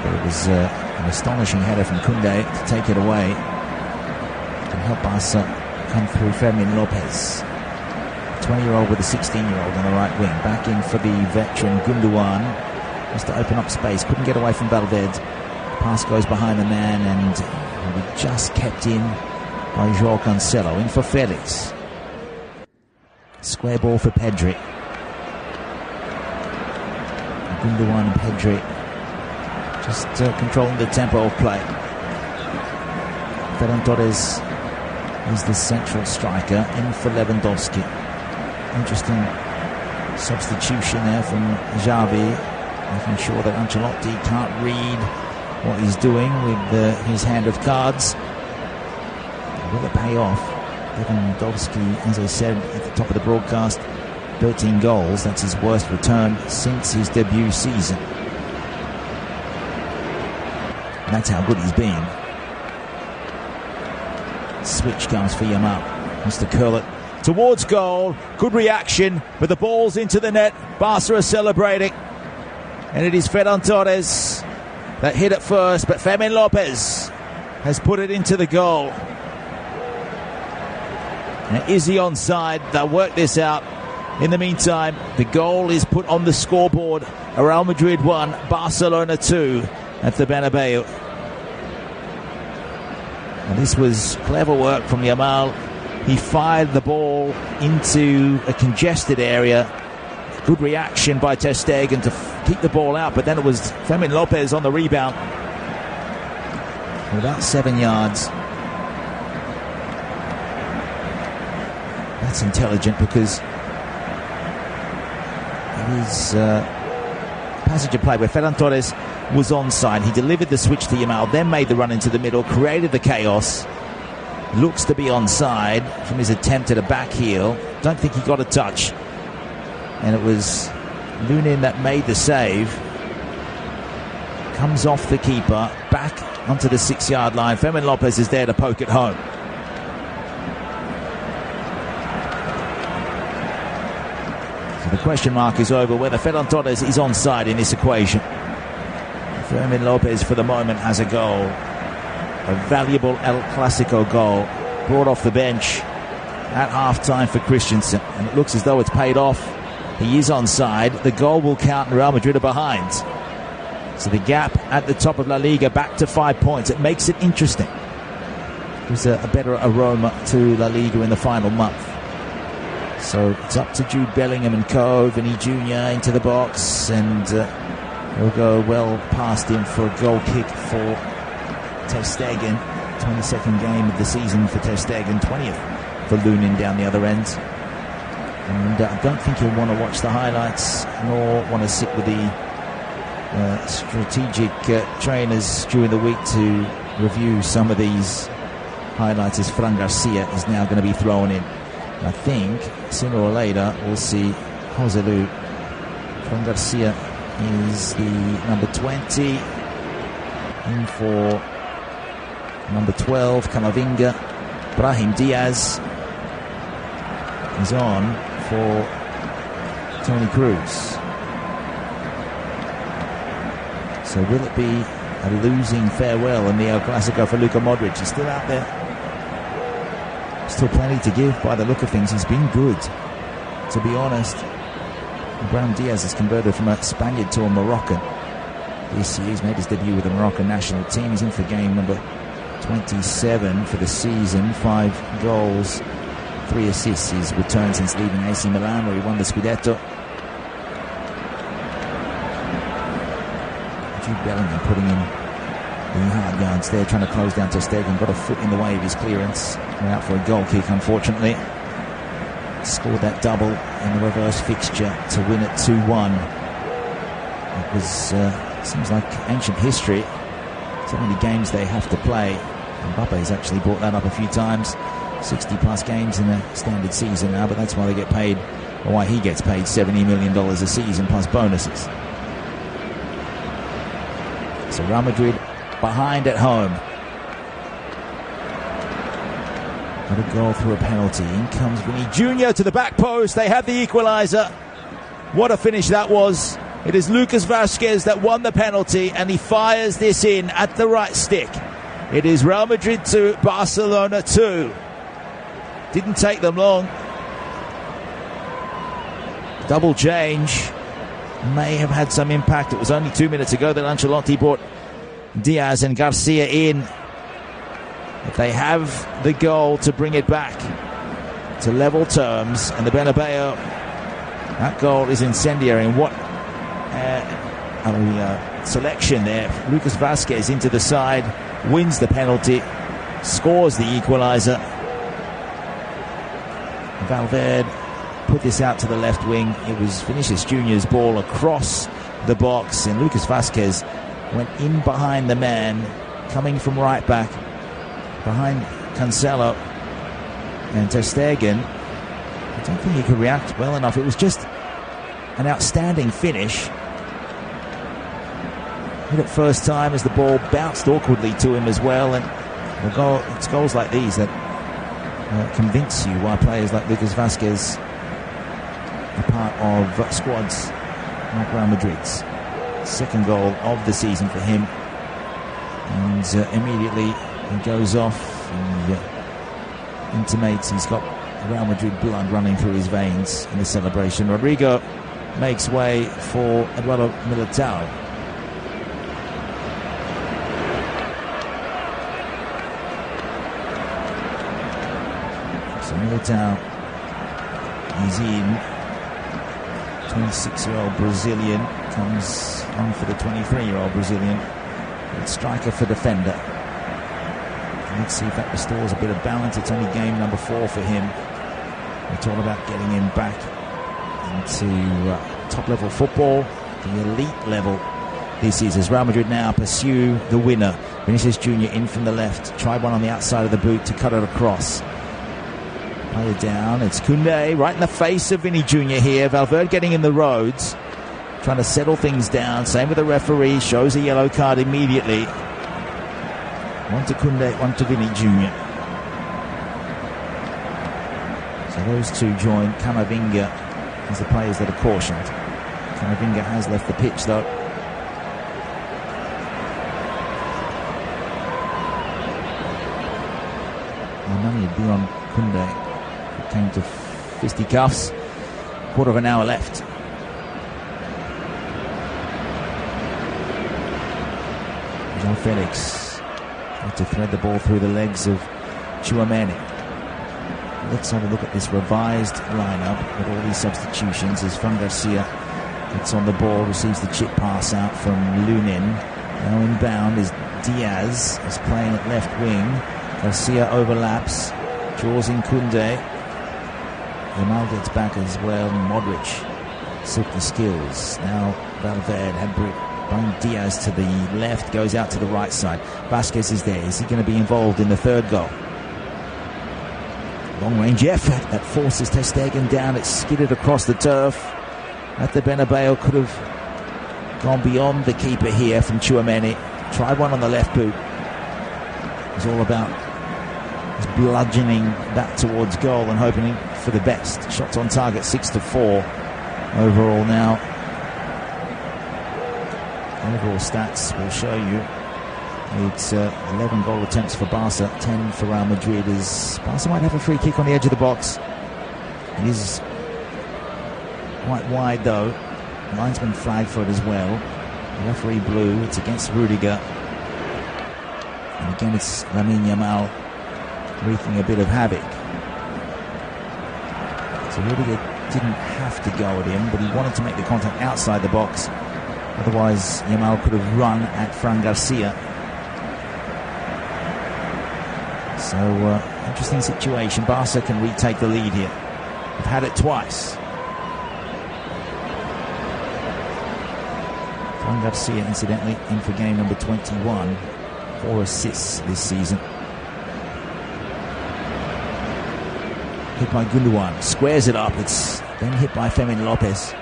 but it was an astonishing header from Koundé to take it away and help Barca come through. Fermín López, 20-year-old with a 16-year-old on the right wing, back in for the veteran Gundogan. Just to open up space, couldn't get away from Valverde. Pass goes behind the man and will be just kept in by João Cancelo. In for Felix. Square ball for Pedri. Gundogan and Pedri just controlling the tempo of play. Ferran Torres is the central striker. In for Lewandowski. Interesting substitution there from Xavi, making sure that Ancelotti can't read what he's doing with his hand of cards. Will it pay off? Lewandowski, as I said at the top of the broadcast, 13 goals. That's his worst return since his debut season. And that's how good he's been. Switch comes for Yamal. Wants to curl it towards goal. Good reaction, but the ball's into the net. Barca are celebrating. And it is Ferran Torres that hit it first, but Fermín López has put it into the goal. Now, is he onside? They'll work this out. In the meantime, the goal is put on the scoreboard. Real Madrid 1, Barcelona 2 at the Bernabeu. And this was clever work from Yamal. He fired the ball into a congested area. Good reaction by Ter Stegen to keep the ball out, but then it was Fermín López on the rebound. for about 7 yards. That's intelligent because it is passage of play where Ferran Torres was onside. He delivered the switch to Yamal, then made the run into the middle, created the chaos. Looks to be onside from his attempt at a back heel. Don't think he got a touch. And it was Lunin that made the save. Comes off the keeper, back onto the 6-yard line. Fermin Lopez is there to poke it home. So the question mark is over whether Ferran Torres is onside in this equation. Fermin Lopez for the moment has a goal. A valuable El Clasico goal, brought off the bench at half-time for Christensen. And it looks as though it's paid off. He is onside. The goal will count and Real Madrid are behind. So the gap at the top of La Liga back to 5 points. It makes it interesting. There's a better aroma to La Liga in the final month. So it's up to Jude Bellingham and co. Vinny Jr. into the box. And he'll go well past him for a goal kick for Ter Stegen. 22nd game of the season for Ter Stegen, 20th for Lunin down the other end. And I don't think he'll want to watch the highlights nor want to sit with the strategic trainers during the week to review some of these highlights, as Fran Garcia is now going to be thrown in. I think sooner or later we'll see Joselu. Fran Garcia is the number 20 in for number 12, Camavinga. Brahim Diaz is on for Toni Kroos. So will it be a losing farewell in the El Clasico for Luka Modric? He's still out there. Still plenty to give by the look of things. He's been good, to be honest. Brahim Diaz has converted from a Spaniard to a Moroccan this year. He's made his debut with the Moroccan national team. He's in for game number 27 for the season. 5 goals, 3 assists. His return since leaving AC Milan, where he won the Scudetto. Jude Bellingham putting in the hard yards there, trying to close down Ter Stegen. Got a foot in the way of his clearance. Went out for a goal kick, unfortunately. Scored that double in the reverse fixture to win it 2-1. It was, seems like ancient history. So many games they have to play. Mbappe has actually brought that up a few times. 60 plus games in a standard season now, but that's why they get paid, or why he gets paid $70 million a season plus bonuses. So Real Madrid behind at home. Got a goal through a penalty. In comes Vinny Jr. to the back post. They have the equaliser. What a finish that was. It is Lucas Vázquez that won the penalty, and he fires this in at the right stick. It is Real Madrid 2, Barcelona 2. Didn't take them long. Double change may have had some impact. It was only 2 minutes ago that Ancelotti brought Diaz and Garcia in. But they have the goal to bring it back to level terms, and the Bernabeu, that goal is incendiary. And what selection there. Lucas Vázquez into the side, wins the penalty, scores the equaliser. Valverde put this out to the left wing. It was Vinicius Junior's ball across the box, and Lucas Vázquez went in behind the man, coming from right back, behind Cancelo and Ter Stegen. I don't think he could react well enough. It was just an outstanding finish. Hit it first time as the ball bounced awkwardly to him as well, and it's goals like these that convince you why players like Lucas Vázquez are part of squads like Real Madrid's. Second goal of the season for him, and immediately he goes off and intimates he's got Real Madrid blood running through his veins in the celebration. Rodrigo makes way for Eduardo Militao. So Militao is in. 26-year-old Brazilian comes on for the 23-year-old Brazilian. Striker for defender. Let's see if that restores a bit of balance. It's only game number 4 for him. It's all about getting him back into top-level football, the elite level. This is as Real Madrid now pursue the winner. Vinicius Jr. in from the left. Tried one on the outside of the boot to cut it across. Play it down. It's Koundé right in the face of Vinny Jr. here. Valverde getting in the roads, trying to settle things down. Same with the referee. Shows a yellow card immediately. One to Koundé, one to Vinny Jr. So those two join Camavinga as the players that are cautioned. Camavinga has left the pitch though. Money would be on Koundé. It came to fisticuffs. Quarter of an hour left. João Felix had to thread the ball through the legs of Tchouaméni. Let's have a look at this revised lineup with all these substitutions as Fran Garcia gets on the ball, receives the chip pass out from Lunin. Now inbound is Diaz, is playing at left wing. Garcia overlaps, draws in Koundé. Yamal gets back as well. Modric, silky skills. Now Valverde had bring Diaz to the left, goes out to the right side. Vasquez is there. Is he going to be involved in the third goal? Long range effort that forces ter Stegen down. It's skidded across the turf. At the Bernabeu, could have gone beyond the keeper here from Tchouaméni. Tried one on the left boot. It's all about bludgeoning that towards goal and hoping for the best. Shots on target 6-4 overall now. Overall stats will show you it's 11 goal attempts for Barca, 10 for Real Madrid. As Barca might have a free kick on the edge of the box. It is quite wide though. The linesman flagged for it as well. The referee blew. It's against Rudiger. And again it's Lamine Yamal wreaking a bit of havoc. So Rudiger didn't have to go at him, but he wanted to make the contact outside the box. Otherwise Yamal could have run at Fran Garcia. So interesting situation. Barca can retake the lead here. They've had it twice. Fran Garcia incidentally in for game number 21. 4 assists this season. Hit by Gundogan, squares it up. It's then hit by Fermin Lopez.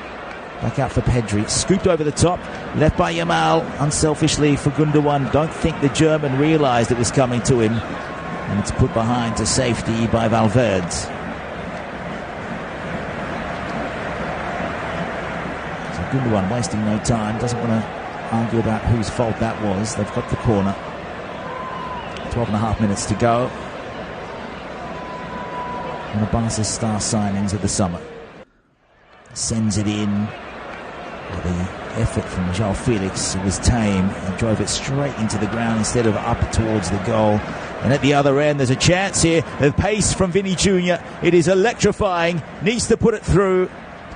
Back out for Pedri, scooped over the top, left by Yamal, unselfishly for Gundogan. Don't think the German realised it was coming to him, and it's put behind to safety by Valverde. So Gundogan wasting no time, doesn't want to argue about whose fault that was. They've got the corner. 12.5 minutes to go. One of Barca's star signings of the summer. Sends it in. With the effort from João Felix, it was tame and drove it straight into the ground instead of up towards the goal. And at the other end, there's a chance here. The pace from Vinny Jr. It is electrifying. Needs to put it through.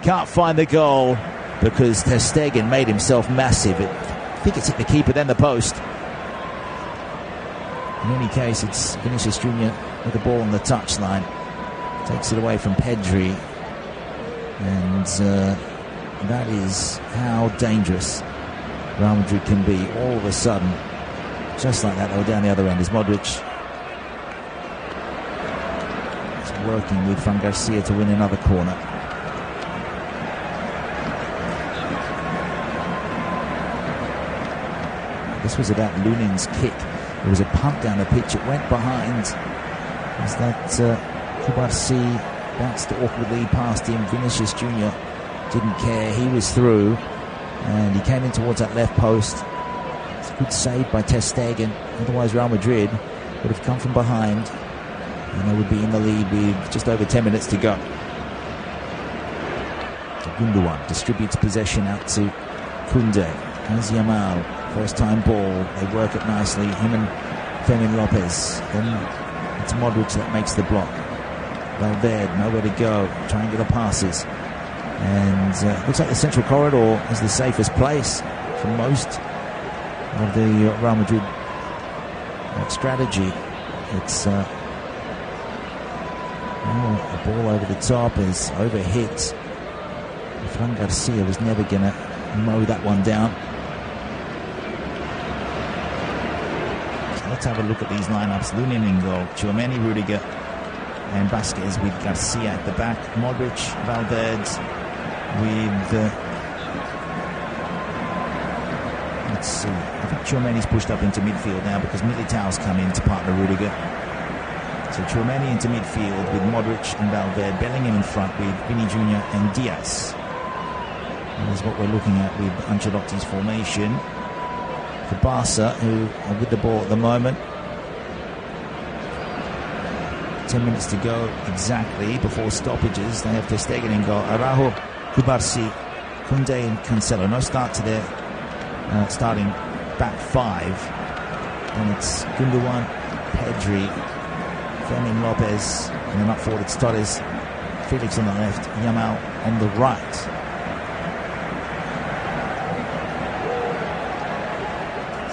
Can't find the goal because ter Stegen made himself massive. I think it's hit the keeper, then the post. In any case, it's Vinicius Jr. with the ball on the touchline. Takes it away from Pedri. And that is how dangerous Real Madrid can be. All of a sudden, just like that, they were down the other end. Is Modric is working with Fran Garcia to win another corner. This was about Lunin's kick. There was a punt down the pitch. It went behind. As that Kubarsi bounced awkwardly past him. Vinicius Jr. didn't care. He was through. And he came in towards that left post. It's a good save by ter Stegen. Otherwise Real Madrid would have come from behind. And they would be in the lead with just over 10 minutes to go. So Gundogan distributes possession out to Koundé. Has Yamal. First time ball, they work it nicely. Him and Fermin Lopez. Then it's Modric that makes the block. Valverde, nowhere to go. Triangular passes. And looks like the central corridor is the safest place for most of the Real Madrid strategy. It's a ball over the top is overhit. Fran Garcia was never going to mow that one down. So let's have a look at these lineups. Lunin in goal, Tchouaméni, Rudiger, and Vasquez with Garcia at the back. Modric, Valverde with let's see. I think Tchouaméni's pushed up into midfield now because Militao's come in to partner Rudiger. So Tchouaméni into midfield with Modric and Valverde, Bellingham in front with Vini Jr. and Diaz. That is what we're looking at with Ancelotti's formation. For Barca, who are with the ball at the moment. 10 minutes to go exactly before stoppages. They have Ter Stegen in goal. Araujo, Cubarsí, Koundé and Cancelo. No start to their starting back five. And it's Gundogan, Pedri, Fermin Lopez, and then up forward it's Torres, Felix on the left, Yamal on the right.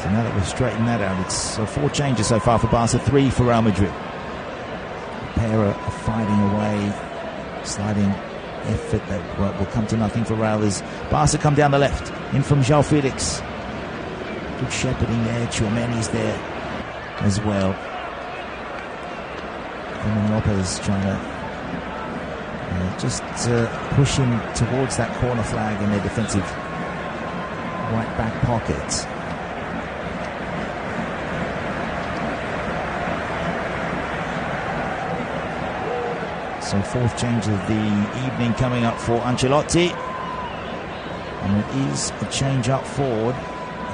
So now that we've straightened that out, it's 4 changes so far for Barca, 3 for Real Madrid. Pair are fighting away, sliding effort that will come to nothing for Real as Barca come down the left, in from João Felix. Good shepherding there, Tchouaméni's there as well. Fermin Lopez trying to just push him towards that corner flag in their defensive right back pocket. So 4th change of the evening coming up for Ancelotti. And it is a change up forward.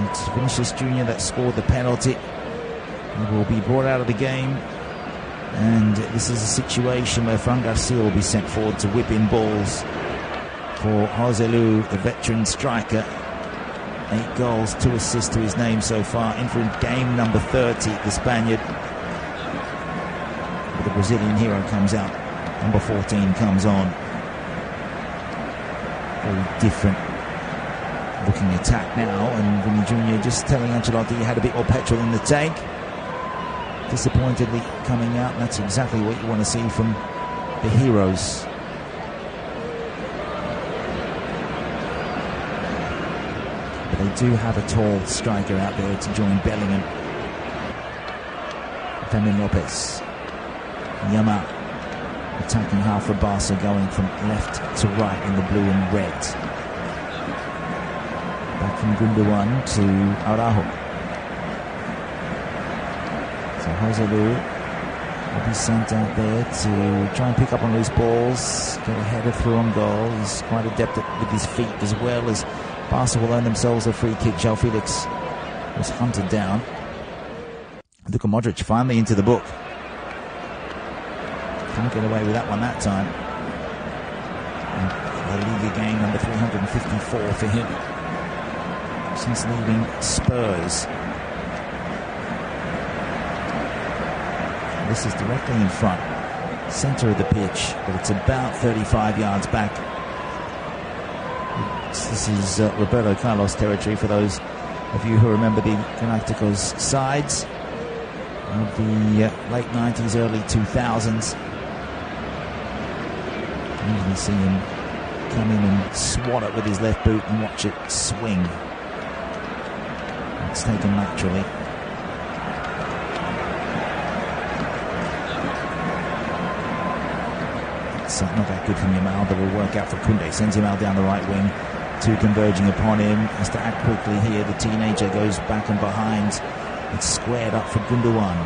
It's Vinicius Jr. that scored the penalty. He will be brought out of the game. And this is a situation where Fran Garcia will be sent forward to whip in balls for Joselu, the veteran striker. 8 goals, 2 assists to his name so far. In for game number 30, the Spaniard. But the Brazilian hero comes out. Number 14 comes on. Very different looking attack now. And Vini Jr. just telling Ancelotti he had a bit more petrol in the tank. Disappointedly coming out, and that's exactly what you want to see from the heroes. But they do have a tall striker out there to join Bellingham. Fermin Lopez, Yamal, attacking half of Barca, going from left to right in the blue and red. Back from Gundogan to Araujo. So Joselu will be sent out there to try and pick up on loose balls, get a header through on goal. He's quite adept with his feet, as well as Barca will earn themselves a free kick. João Felix was hunted down. Luka Modric finally into the book. Can't get away with that one that time. And La Liga game number 354 for him since leaving Spurs. This is directly in front, centre of the pitch, but it's about 35 yards back. This is Roberto Carlos territory for those of you who remember the Galacticos sides of the late 90s, early 2000s. You usually see him come in and swat it with his left boot and watch it swing. It's taken naturally. It's not that good from Yamal, but will work out for Koundé. Sends Yamal down the right wing. 2 converging upon him. Has to act quickly here. The teenager goes back and behind. It's squared up for Gundogan.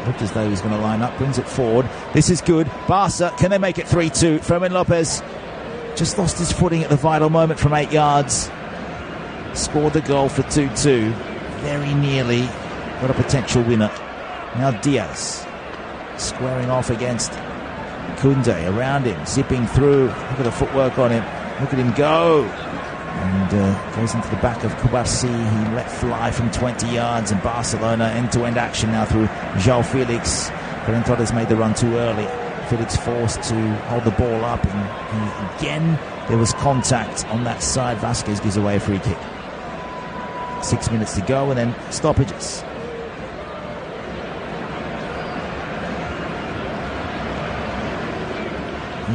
Looked as though he's going to line up. Brings it forward. This is good. Barca, can they make it 3-2? Fermin Lopez just lost his footing at the vital moment from 8 yards. Scored the goal for 2-2. Very nearly got a potential winner. Now Diaz squaring off against Koundé, around him, zipping through. Look at the footwork on him. Look at him go. And goes into the back of Cubarsí. He let fly from 20 yards. And Barcelona end-to-end action now through João Felix. Ferran Torres made the run too early. Felix forced to hold the ball up. And again, there was contact on that side. Vasquez gives away a free kick. 6 minutes to go, and then stoppages.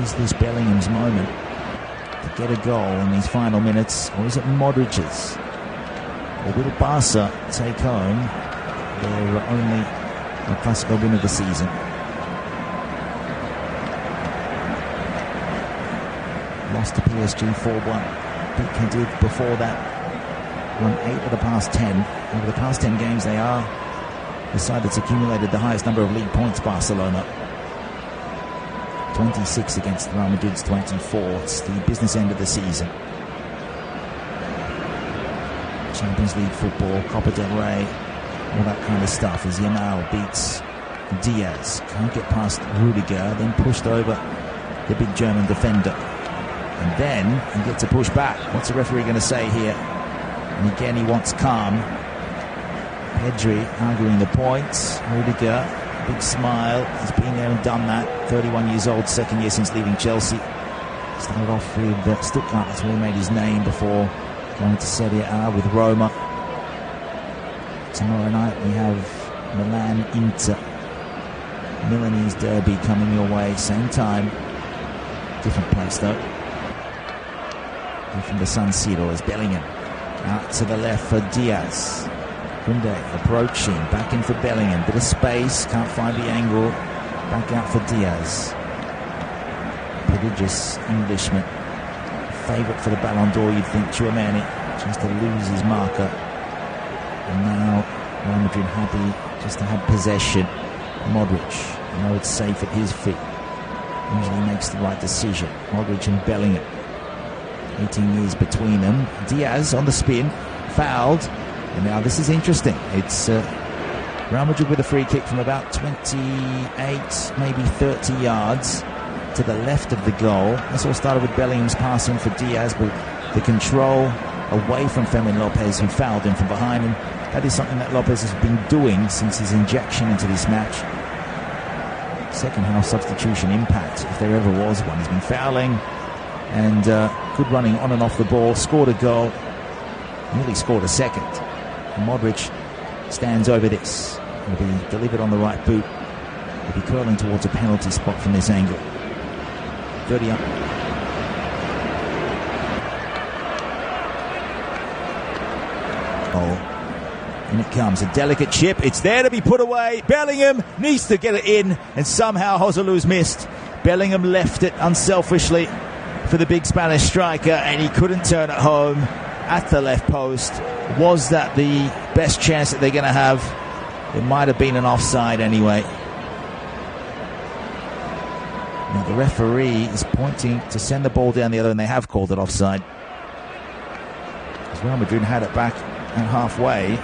Is this Bellingham's moment to get a goal in these final minutes, or is it Modric's? Or will Barca take home their only El Clasico win of the season? Lost to PSG 4-1. Beat Cadiz before that. Won 8 of the past 10. Over the past 10 games, they are the side that's accumulated the highest number of league points, Barcelona. 26 against Real Madrid's 24. It's the business end of the season. Champions League football, Copa del Rey, all that kind of stuff. As Yamal beats Diaz. Can't get past Rudiger, then pushed over the big German defender. And then he gets a push back. What's the referee going to say here? And again, he wants calm. Pedri arguing the points. Rudiger, big smile. He's been there and done that. 31 years old, second year since leaving Chelsea. Started off with Stuttgart, that's where he made his name before going to Serie A with Roma. Tomorrow night we have Milan-Inter. Milanese derby coming your way. Same time. Different place though. And from the San Siro is Bellingham. Out to the left for Diaz. Koundé approaching, back in for Bellingham. Bit of space, can't find the angle. Back out for Diaz. Prodigious Englishman. Favourite for the Ballon d'Or, you'd think. Tchouameni just to lose his marker. And now Real Madrid happy just to have possession. Modric, you know it's safe at his feet. Usually makes the right decision. Modric and Bellingham. 18 years between them. Diaz on the spin, fouled. And now this is interesting. It's Real Madrid with a free kick from about 28, maybe 30 yards to the left of the goal. This all started with Bellingham's passing for Diaz, but the control away from Fermin Lopez, who fouled him from behind. And that is something that Lopez has been doing since his injection into this match. Second half substitution impact, if there ever was one. He's been fouling and good running on and off the ball. Scored a goal, nearly scored a second. Modric stands over this. Will be delivered on the right boot. Will be curling towards a penalty spot from this angle. 30 up. And it comes, a delicate chip. It's there to be put away. Bellingham needs to get it in, and somehow Joselu's missed. Bellingham left it unselfishly for the big Spanish striker, and he couldn't turn it home at the left post. Was that the best chance that they're going to have? It might have been an offside anyway. Now the referee is pointing to send the ball down the other, and they have called it offside. As Real Madrid had it back at halfway.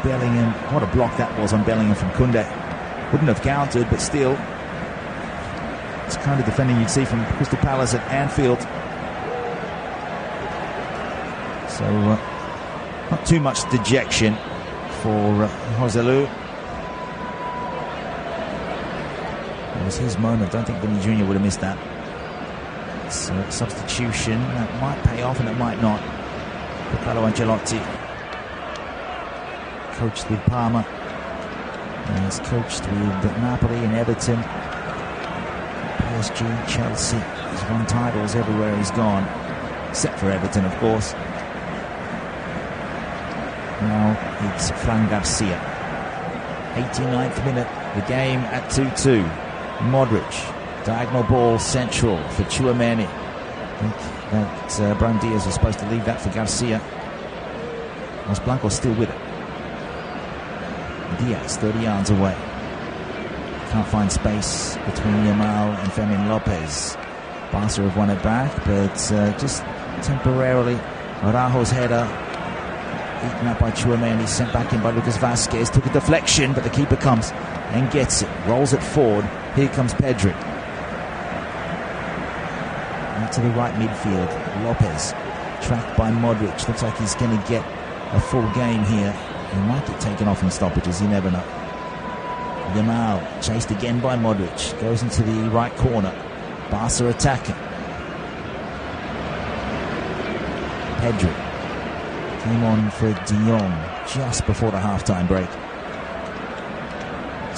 Bellingham, what a block that was on Bellingham from Koundé. Wouldn't have counted, but still, it's kind of defending you'd see from Crystal Palace at Anfield. So, not too much dejection for Joselu. It was his moment. I don't think Vinny Jr. would have missed that. It's a substitution that might pay off and it might not. For Carlo Ancelotti, coached with Parma, and he's coached with Napoli and Everton, PSG, Chelsea. He's won titles everywhere he's gone, except for Everton, of course. Now it's Fran Garcia. 89th minute, the game at 2-2. Modric, diagonal ball central for Tchouameni. I think that Brahim Diaz was supposed to leave that for Garcia. Los Blancos still with it. Diaz 30 yards away. Can't find space between Yamal and Fermin Lopez. Barca have won it back, but just temporarily. Araujo's header eaten up by Tchouameni, sent back in by Lucas Vazquez. Took a deflection, but the keeper comes and gets it. Rolls it forward. Here comes Pedri. Out to the right midfield. Lopez tracked by Modric. Looks like he's going to get a full game here. He might get taken off in stoppages, you never know. Yamal chased again by Modric. Goes into the right corner. Barca attacking. Pedri came on for De Jong just before the half-time break.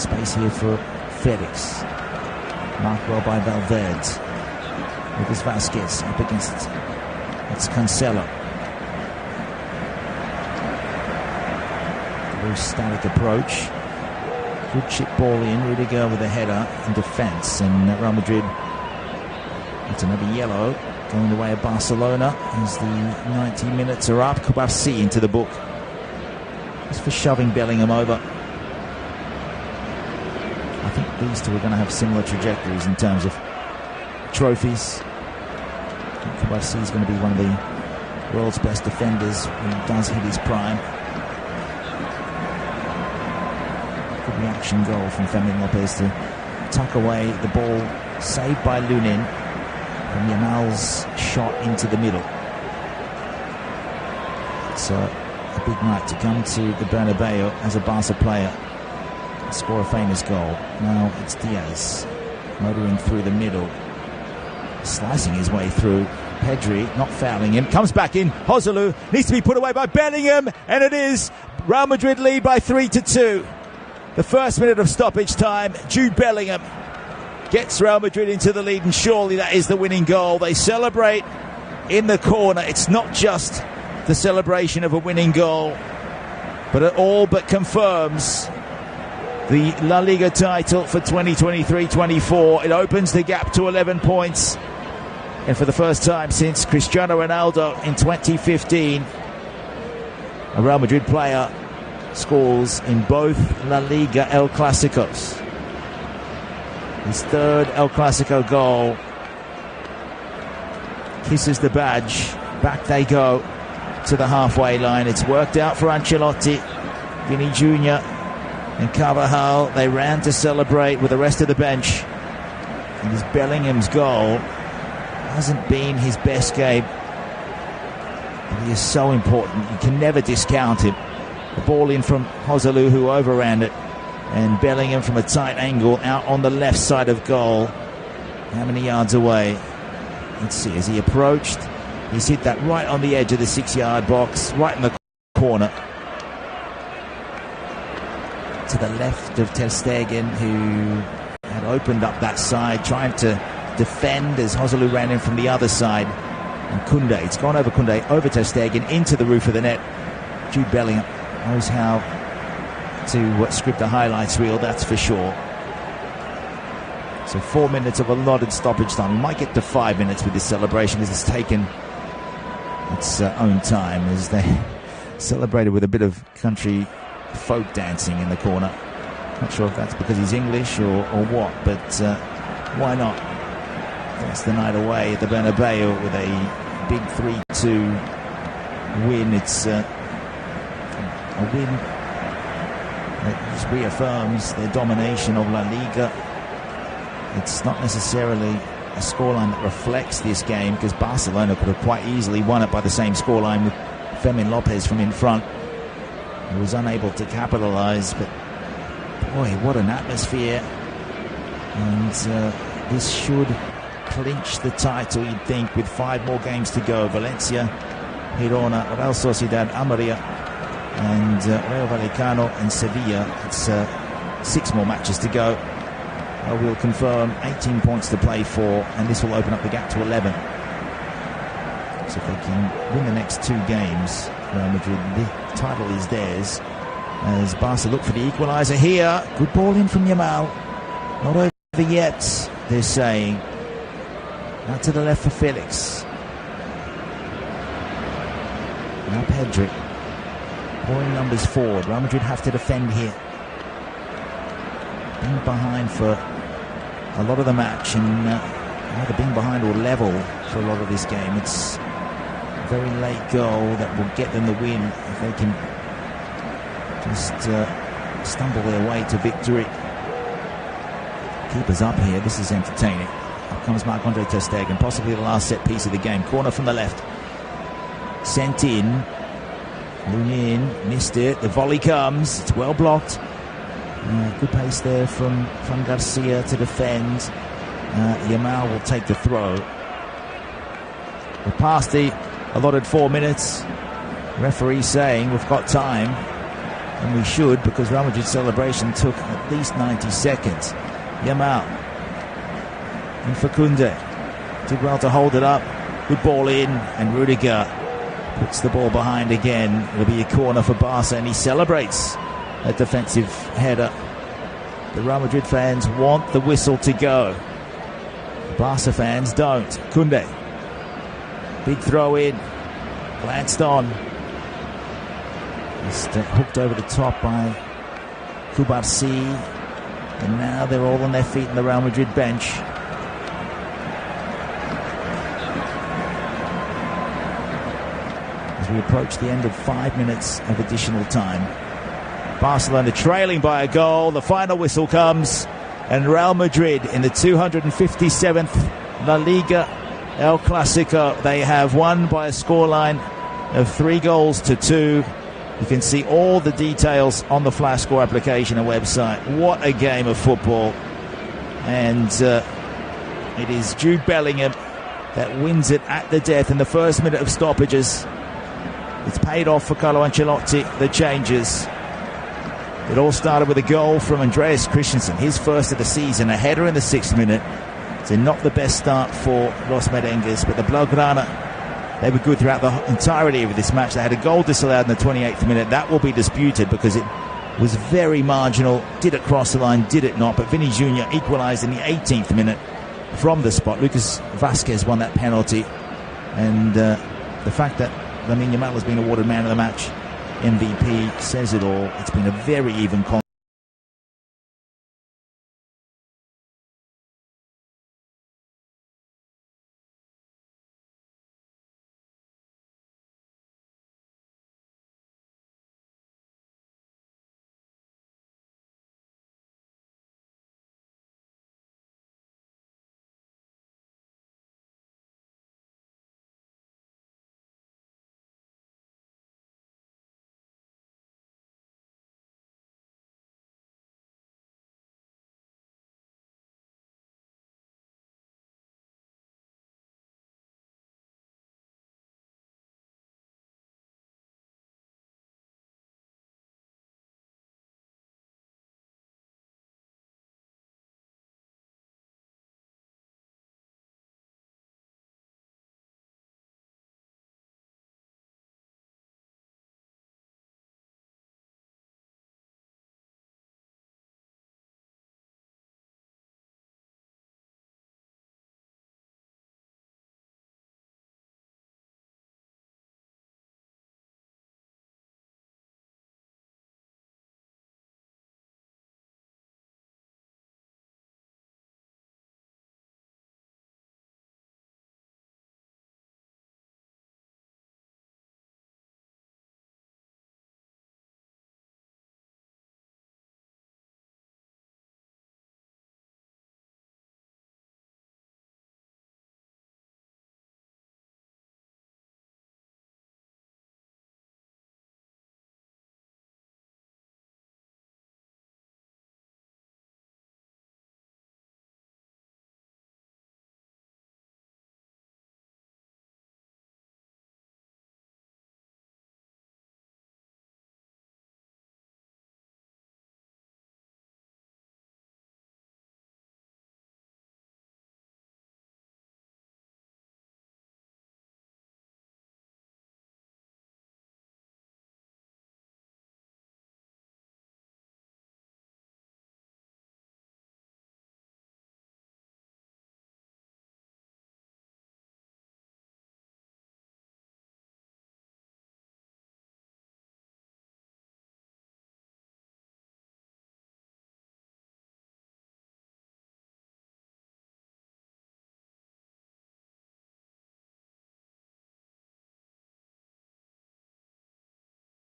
Space here for Felix. Marked well by Valverde. Lucas Vasquez up against it's Cancelo. Very static approach. Good chip ball in. Rudiger with a header in defence. And Real Madrid, that's another yellow going the way of Barcelona as the 90 minutes are up. Kubasi into the book. Just for shoving Bellingham over. I think these two are going to have similar trajectories in terms of trophies. Kubasi is going to be one of the world's best defenders when he does hit his prime. Good reaction goal from Fermin Lopez to tuck away the ball, saved by Lunin, from Yamal's shot into the middle. It's a big night to come to the Bernabeu as a Barca player, score a famous goal. Now it's Diaz motoring through the middle, slicing his way through. Pedri not fouling him, comes back in. Joselu needs to be put away by Bellingham, and it is. Real Madrid lead by 3-2. The first minute of stoppage time, Jude Bellingham gets Real Madrid into the lead, and surely that is the winning goal. They celebrate in the corner. It's not just the celebration of a winning goal, but it all but confirms the La Liga title for 2023-24. It opens the gap to 11 points. And for the first time since Cristiano Ronaldo in 2015, a Real Madrid player scores in both La Liga El Clásicos. His third El Clásico goal kisses the badge. Back they go to the halfway line. It's worked out for Ancelotti, Vinny Jr. and Carvajal. They ran to celebrate with the rest of the bench. And it's Bellingham's goal. Hasn't been his best game, but he is so important. You can never discount him. The ball in from Joselu, who overran it, and Bellingham from a tight angle out on the left side of goal. How many yards away? Let's see, as he approached, he's hit that right on the edge of the 6-yard box, right in the corner. To the left of Ter Stegen, who had opened up that side, trying to defend as Joselu ran in from the other side. And Koundé, it's gone over Koundé, over Ter Stegen, into the roof of the net. Jude Bellingham knows how to script a highlights reel, that's for sure. So 4 minutes of allotted stoppage time. We might get to 5 minutes with this celebration, as it's taken its own time as they celebrated with a bit of country folk dancing in the corner. Not sure if that's because he's English or what, but why not? That's the night away at the Bernabeu with a big 3-2 win. It's a win that just reaffirms their domination of La Liga. It's not necessarily a scoreline that reflects this game, because Barcelona could have quite easily won it by the same scoreline with Fermin Lopez from in front. He was unable to capitalise, but boy, what an atmosphere. And this should clinch the title, you'd think, with 5 more games to go. Valencia, Girona, Real Sociedad, Almeria, and Rayo Vallecano and Sevilla. It's 6 more matches to go. We'll confirm 18 points to play for, and this will open up the gap to 11. So if they can win the next 2 games, Real Madrid, the title is theirs. As Barca look for the equaliser here. Good ball in from Yamal. Not over yet, they're saying. Out to the left for Felix. Now Pedri. Pouring numbers forward. Real Madrid have to defend here. Being behind for a lot of the match, and either being behind or level for a lot of this game. It's a very late goal that will get them the win if they can just stumble their way to victory. Keepers up here. This is entertaining. Up comes Marc-Andre Ter Stegen, possibly the last set piece of the game. Corner from the left. Sent in. Lunin missed it. The volley comes. It's well blocked. Good pace there from Garcia to defend. Yamal will take the throw. We're past the allotted 4 minutes. Referee saying we've got time. And we should, because Real Madrid's celebration took at least 90 seconds. Yamal and Fakunde did well to hold it up. Good ball in, and Rudiger puts the ball behind again. It'll be a corner for Barca, and he celebrates a defensive header. The Real Madrid fans want the whistle to go. The Barca fans don't. Kunde, big throw in, glanced on. Just hooked over the top by Kubarsi, and now they're all on their feet in the Real Madrid bench. As we approach the end of 5 minutes of additional time, Barcelona trailing by a goal. The final whistle comes, and Real Madrid in the 257th La Liga El Clasico, they have won by a scoreline of 3-2. You can see all the details on the Flash Score application and website. What a game of football. And it is Jude Bellingham that wins it at the death in the first minute of stoppages. It's paid off for Carlo Ancelotti, the changes. It all started with a goal from Andreas Christensen, his first of the season, a header in the 6th minute. So not the best start for Los Merengues, but the Blaugrana, they were good throughout the entirety of this match. They had a goal disallowed in the 28th minute. That will be disputed because it was very marginal. Did it cross the line? Did it not? But Vini Jr. equalised in the 18th minute from the spot. Lucas Vazquez won that penalty. And the fact that Lamine Yamal has been awarded man of the match MVP says it all. It's been a very even contest.